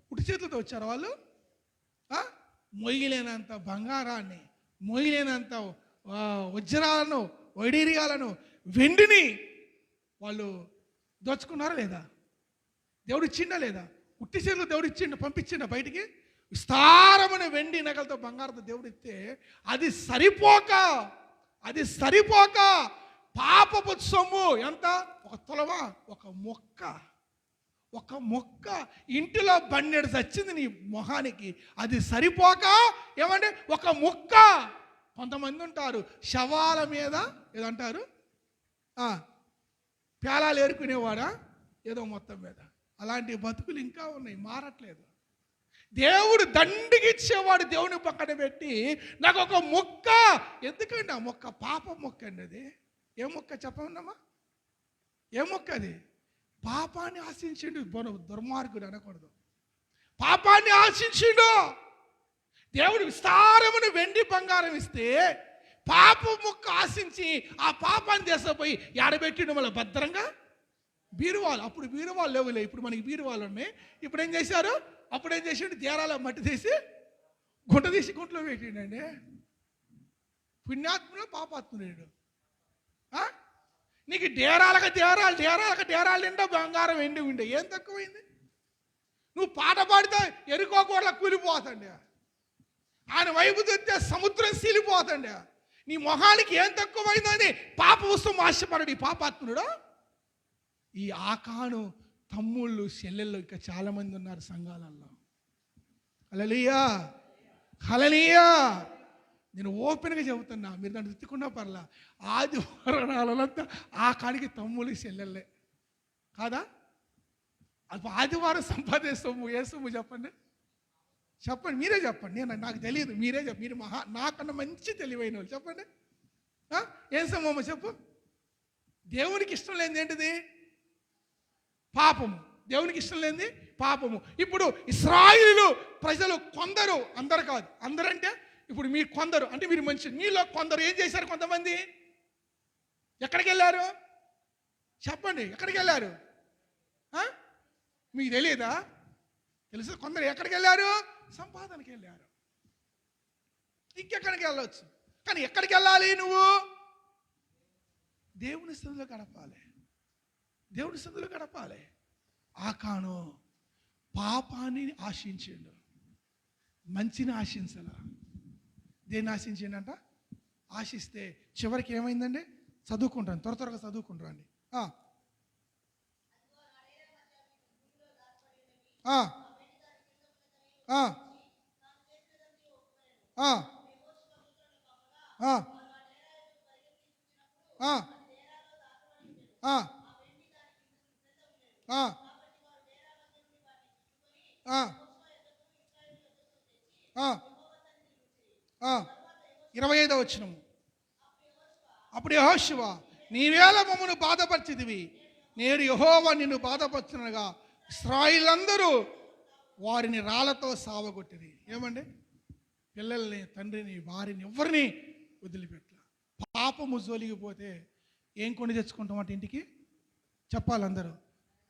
ఉట్టి చేతులతో వచ్చారు వాళ్ళు. మొయ్యలేనంత బంగారాన్ని, మొయ్యలేనంత వజ్రాలను, వైడూర్యాలను, వెండిని వాళ్ళు దోచుకున్నారా లేదా? దేవుడు ఇచ్చిండా లేదా? ఉట్టి చేతులు దేవుడు ఇచ్చిండు, పంపించిండ బయటికి. విస్తారమైన వెండి నగలతో బంగారంతో దేవుడు ఇస్తే అది సరిపోక పాపపు సొమ్ము ఎంత? ఒక తులవా, ఒక మొక్క ఇంటిలో బండెడు చచ్చింది నీ మొహానికి. అది సరిపోక ఏమంటే ఒక మొక్క. కొంతమంది ఉంటారు శవాల మీద ఏదంటారు, పేలాలు ఏరుకునేవాడా ఏదో మొత్తం మీద. అలాంటి బతుకులు ఇంకా ఉన్నాయి, మారట్లేదు. దేవుడు దండికి ఇచ్చేవాడు దేవుని పక్కన పెట్టి నాకు ఒక మొక్క. ఎందుకండి ఆ మొక్క? పాప మొక్క అండి అది. ఏ మొక్క చెప్పమన్నామా? ఏ మొక్క అది? పాపాన్ని ఆశించిండు. దుర్మార్గుడు అనకూడదు. పాపాన్ని ఆశించిండు. దేవుడు విస్తారమును వెండి బంగారం ఇస్తే పాప ముక్క ఆశించి ఆ పాపాన్ని తీసుకుపోయి ఆడబెట్టిండు మళ్ళీ భద్రంగా బీరువాలు. అప్పుడు బీరువాలు లేవులే, ఇప్పుడు మనకి బీరువాలు ఉన్నాయి. ఇప్పుడు ఏం చేశారు? అప్పుడు ఏం చేసిండు? దేరాల మట్టి తీసి గుంట తీసి గుంటలో పెట్టిండండి. పుణ్యాత్ముడు పాపాత్ముడు. నీకు డేరాలకు నిండా బంగారం ఎండి ఉండే, ఏం తక్కువైంది? నువ్వు పాట పాడితే ఎరుకోకూడలా కూలిపోతండి. ఆయన వైపు తెస్తే సముద్రం సీలిపోతండి. నీ మొహానికి ఏం తక్కువైందని పాప వస్తువు ఆశపడడు ఈ పాపాత్ముడు. ఈ ఆకాను తమ్ముళ్ళు చెల్లెళ్ళు ఇంకా చాలా మంది ఉన్నారు సంఘాలలో. హల్లెలూయా. నేను ఓపెన్గా చెబుతున్నా, మీరు దాన్ని తిట్టుకున్నా పర్లా. ఆదివారాలంతా ఆ కాడికి తమ్ముళ్ళు చెల్లెళ్ళే. కాదా? అప్పుడు ఆదివారం సంపాదించే సొమ్ము ఏ సొమ్ము చెప్పండి, చెప్పండి, మీరే చెప్పండి. నాకు తెలియదు, మీరే చెప్పండి. మీరు నాకన్నా మంచి తెలివైన వాళ్ళు చెప్పండి. ఏం సొమ్ము చెప్పు? దేవునికి ఇష్టం లేనిది ఏంటిది? పాపము. దేవునికి ఇష్టం లేనిది పాపము. ఇప్పుడు ఇశ్రాయేలు ప్రజలు కొందరు, అందరు కాదు, అందరంటే ఇప్పుడు మీరు కొందరు అంటే మీరు మంచి, మీలో కొందరు ఏం చేశారు? కొంతమంది ఎక్కడికి వెళ్ళారు చెప్పండి? ఎక్కడికి వెళ్ళారు? మీకు తెలియదా? తెలుసు. కొందరు ఎక్కడికి వెళ్ళారు? సంపాదనకి వెళ్ళారు. ఇంకెక్కడికి వెళ్ళవచ్చు. కానీ ఎక్కడికి వెళ్ళాలి? నువ్వు దేవుని సన్నిధిలో గడపాలి. దేవుని సన్నిధిలో గడపాలి. ఆకాను పాపాన్ని ఆశించిండు, మంచిని ఆశించాల. దేన్ని ఆశించిండంట? ఆశిస్తే చివరికి ఏమైందండి? చదువుకుంటాను, త్వరగా చదువుకుంటారండి. ఆ 25వ వచనము. అప్పుడు యెహోషువ, నీవేళ మమ్మను బాధపరిచితివి, నేడు యెహోవా నిన్ను బాధపరచునగా ఇశ్రాయేలందరూ వారిని రాళ్లతో సావగొట్టిరి. ఏమండి? పిల్లల్ని, తండ్రిని, వారిని ఎవరిని వదిలిపెట్ల. పాపము జోలిగిపోతే ఏం కొని తెచ్చుకుంటాం అంటే ఇంటికి? చెప్పాలి అందరూ.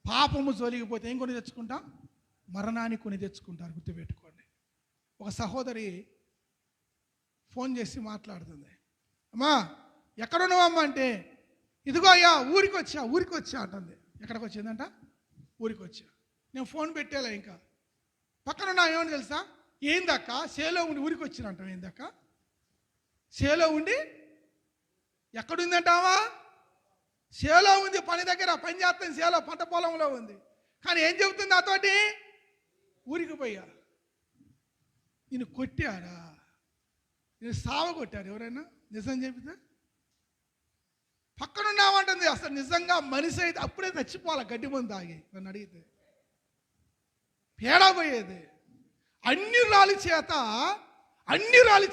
పాపము జోలిగిపోతే ఏం కొని తెచ్చుకుంటాం? మరణాన్ని కొని తెచ్చుకుంటారు. గుర్తుపెట్టుకోండి. ఒక సహోదరి ఫోన్ చేసి మాట్లాడుతుంది. అమ్మా ఎక్కడున్నావమ్మా అంటే, ఇదిగో అయ్యా ఊరికి వచ్చా అంటుంది. ఎక్కడికి వచ్చిందంట? ఊరికి వచ్చా. నేను ఫోన్ పెట్టేలా ఇంకా పక్కన ఏమని తెలుసా? ఏందక్క సేలో ఉండి ఊరికి వచ్చినంటాం? ఏందక్క సేలో ఉండి ఎక్కడుందంటావా? సేలో ఉంది, పని దగ్గర పని చేస్తుంది, సేలో పంట పొలంలో ఉంది. కానీ ఏం చెబుతుంది నాతోటి? ఊరికి పోయా. నేను కొట్టారా? నేను సావ కొట్టారు ఎవరైనా? నిజం చెబితే పక్కనున్నామంటుంది. అసలు నిజంగా మనిషి అయితే అప్పుడే చచ్చిపోవాలి గడ్డి మందు తాగి. నన్ను అడిగితే పేడా పోయేది. అన్ని రాళ్ళ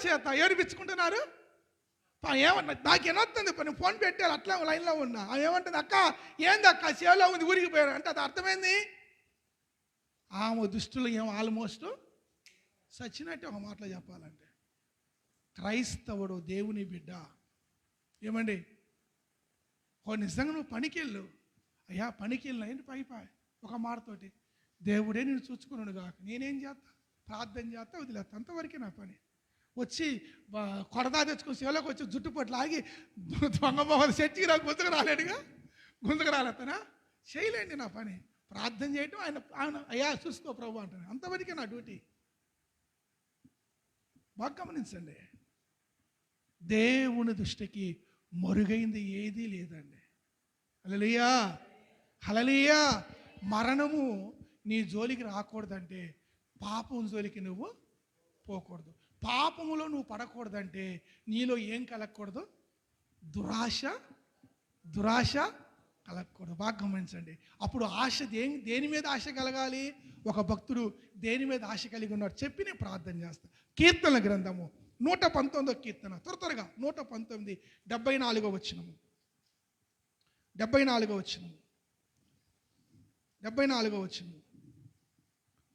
చేత ఏడిపించుకుంటున్నారు. ఏమన్నా నాకు ఏమవుతుంది? నేను ఫోన్ పెట్టాను, అట్లా లైన్లో ఉన్నా. ఏమంటుంది? అక్క ఏందక్క సేవలో ఉంది ఊరికి పోయారు అంటే అది అర్థమైంది. ఆమె దుస్తులు ఆల్మోస్ట్ సచ్చినట్టు ఒక మాటలో చెప్పాలంటే. క్రైస్తవుడు దేవుని బిడ్డ. ఏమండి? నిజంగా నువ్వు పనికి వెళ్ళు అయ్యా, పనికి వెళ్ళినా ఏంటి పై ఒక మాటతోటి దేవుడే నేను చూసుకున్నాడు కాక నేనేం చేస్తా? ప్రార్థన చేస్తా, వదిలేస్తా. అంతవరకే నా పని. వచ్చి కొడదా తెచ్చుకుని సేవలోకి వచ్చి జుట్టు పట్లు ఆగి దొంగమోహన్ సెట్టికి నాకు గుంతకు రాలేడుగా, గుంతకు రాలేస్తానా? చేయలేండి నా పని. ప్రార్థన చేయటం, ఆయన అయ్యా చూసుకో ప్రభు అంటాను. అంతవరకే నా డ్యూటీ. బాగా గమనించండి. దేవుని దృష్టికి మరుగైంది ఏదీ లేదండి. హల్లెలూయా, హల్లెలూయా. మరణము నీ జోలికి రాకూడదంటే పాపం జోలికి నువ్వు పోకూడదు. పాపములో నువ్వు పడకూడదంటే నీలో ఏం కలగకూడదు? దురాశ కలగకూడదు. బాగా గమనించండి. అప్పుడు ఆశ దేని మీద ఆశ కలగాలి? ఒక భక్తుడు దేని మీద ఆశ కలిగి ఉన్నాడు చెప్పి నేను ప్రార్థన చేస్తాను. కీర్తనల గ్రంథము 119వ కీర్తన, త్వరగా 119, 74వ వచనము. 74వ వచనము.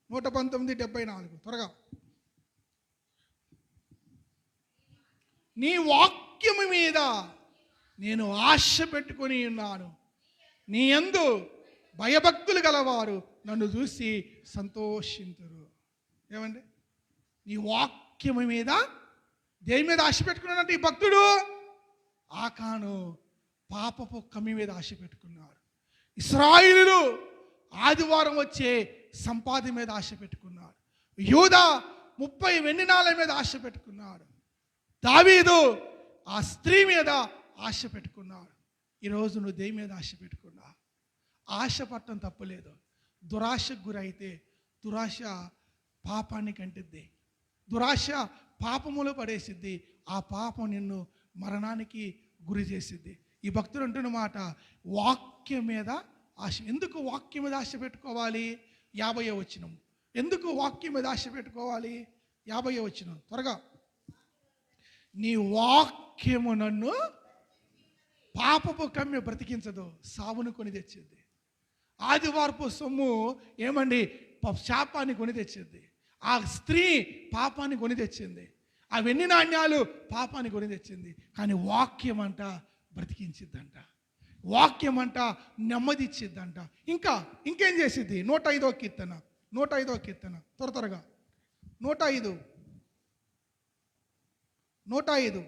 119, 74 త్వరగా. నీ వాక్యము మీద నేను ఆశ పెట్టుకొని ఉన్నాను, నీ యందు భయభక్తులు గలవారు నన్ను చూసి సంతోషింతురు. ఏమండి? నీ వాక్యము మీద దేని మీద ఆశ పెట్టుకున్నాడంటే ఈ భక్తుడు ఆకాను పాపపు కమ్మి మీద ఆశ పెట్టుకున్నాడు. ఇశ్రాయేలీయులు ఆదివారం వచ్చే సంపాది మీద ఆశ పెట్టుకున్నాడు. యూదా 30 వెండి నాణేల మీద ఆశ పెట్టుకున్నాడు. దావీదు ఆ స్త్రీ మీద ఆశ పెట్టుకున్నాడు. ఈరోజు నువ్వు దేని మీద ఆశ పెట్టుకున్నా? ఆశ పట్టడం తప్పులేదు. దురాశకు గురైతే దురాశ పాపాన్ని కంటిద్ది. దురాశ పాపములో పడేసిద్ది. ఆ పాపం నిన్ను మరణానికి గురి చేసిద్ది. ఈ భక్తుడు అంటున్న మాట, వాక్యం మీద ఆశ. ఎందుకు వాక్యం మీద ఆశ పెట్టుకోవాలి? 50వ వచనం. ఎందుకు వాక్యం మీద ఆశ పెట్టుకోవాలి? 50వ వచనం త్వరగా. నీ వాక్యము నన్ను పాపపు కమ్మి బ్రతికించదు, సావును కొని తెచ్చింది. ఆదివారపు సొమ్ము ఏమండి శాపాన్ని కొని తెచ్చింది. ఆ స్త్రీ పాపాన్ని కొని తెచ్చింది. ఆ వెన్ని నాణ్యాలు పాపాన్ని కొని తెచ్చింది. కానీ వాక్యం అంట బ్రతికించిద్దంట. వాక్యం అంట నెమ్మది ఇచ్చిద్దంట. ఇంకేం చేసిద్ది? 105వ కీర్తన, 105వ కీర్తన త్వరగా. 105 105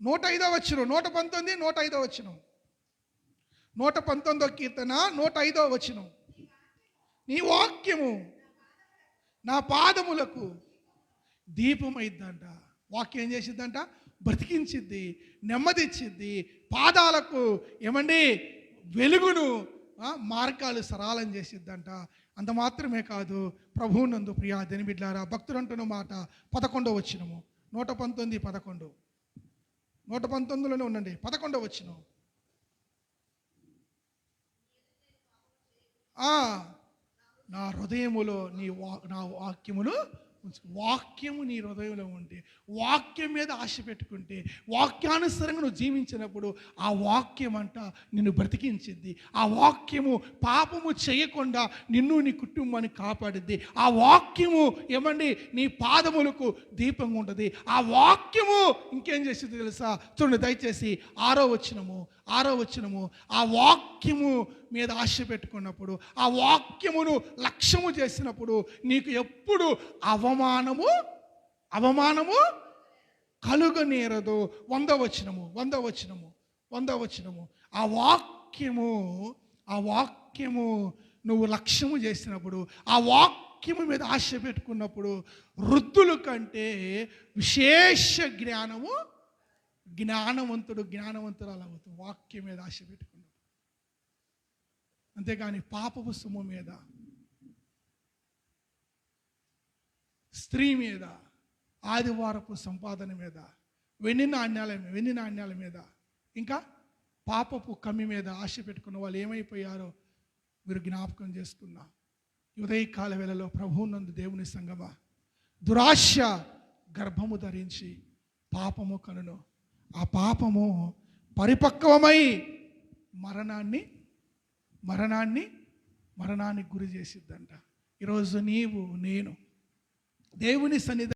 105వ వచనం, 119 105వ వచనం, 119వ కీర్తన 105వ వచనం. నీ వాక్యము నా పాదములకు దీపమైద్దంట. వాక్యం ఏం చేసిద్దంట? బ్రతికించిద్ది, నెమ్మదిచ్చిద్ది, పాదాలకు ఏమండి వెలుగును, మార్గాలు సరళం చేసిద్దంట. అంత మాత్రమే కాదు, ప్రభువునందు ప్రియా దేని బిడ్డలారా, భక్తుడు అంటున్న మాట 11వ వచనము, 119 11, 119లోనే ఉండండి. 11వ వచనం. నా హృదయములో నా వాక్యమును వాక్యము నీ హృదయంలో ఉంటే, వాక్యం మీద ఆశ పెట్టుకుంటే, వాక్యానుసరంగా నువ్వు జీవించినప్పుడు ఆ వాక్యం అంట నిన్ను బ్రతికించింది. ఆ వాక్యము పాపము చేయకుండా నిన్ను నీ కుటుంబాన్ని కాపాడిద్ది. ఆ వాక్యము ఏమండి నీ పాదములకు దీపంగా ఉంటుంది. ఆ వాక్యము ఇంకేం చేసింది తెలుసా? చూడండి దయచేసి 6వ వచనము. ఆ వాక్యము మీద ఆశ పెట్టుకున్నప్పుడు, ఆ వాక్యమును లక్ష్యము చేసినప్పుడు నీకు ఎప్పుడు అవమానము కలుగనేరదు. 100వ వచనము. ఆ వాక్యము నువ్వు లక్ష్యము చేసినప్పుడు, ఆ వాక్యము మీద ఆశ పెట్టుకున్నప్పుడు వృద్ధుల కంటే విశేష జ్ఞానవంతురాలు అవుతావు. వాక్యం మీద ఆశ పెట్టుకున్నావు. అంతేగాని పాపపు సొమ్ము మీద, స్త్రీ మీద, ఆదివారపు సంపాదన మీద, వెన్ని నాణ్యాల మీద, ఇంకా పాపపు కమ్మి మీద ఆశ పెట్టుకున్న వాళ్ళు ఏమైపోయారో మీరు జ్ఞాపకం చేసుకున్నా. ఉదయకాల వేళలో ప్రభువునందు దేవుని సంగమా, దురాశ గర్భము ధరించి పాపము కనును. ఆ పాపము పరిపక్వమై మరణాన్ని గురి చేసిద్దంట. ఈరోజు నేను దేవుని సన్నిధి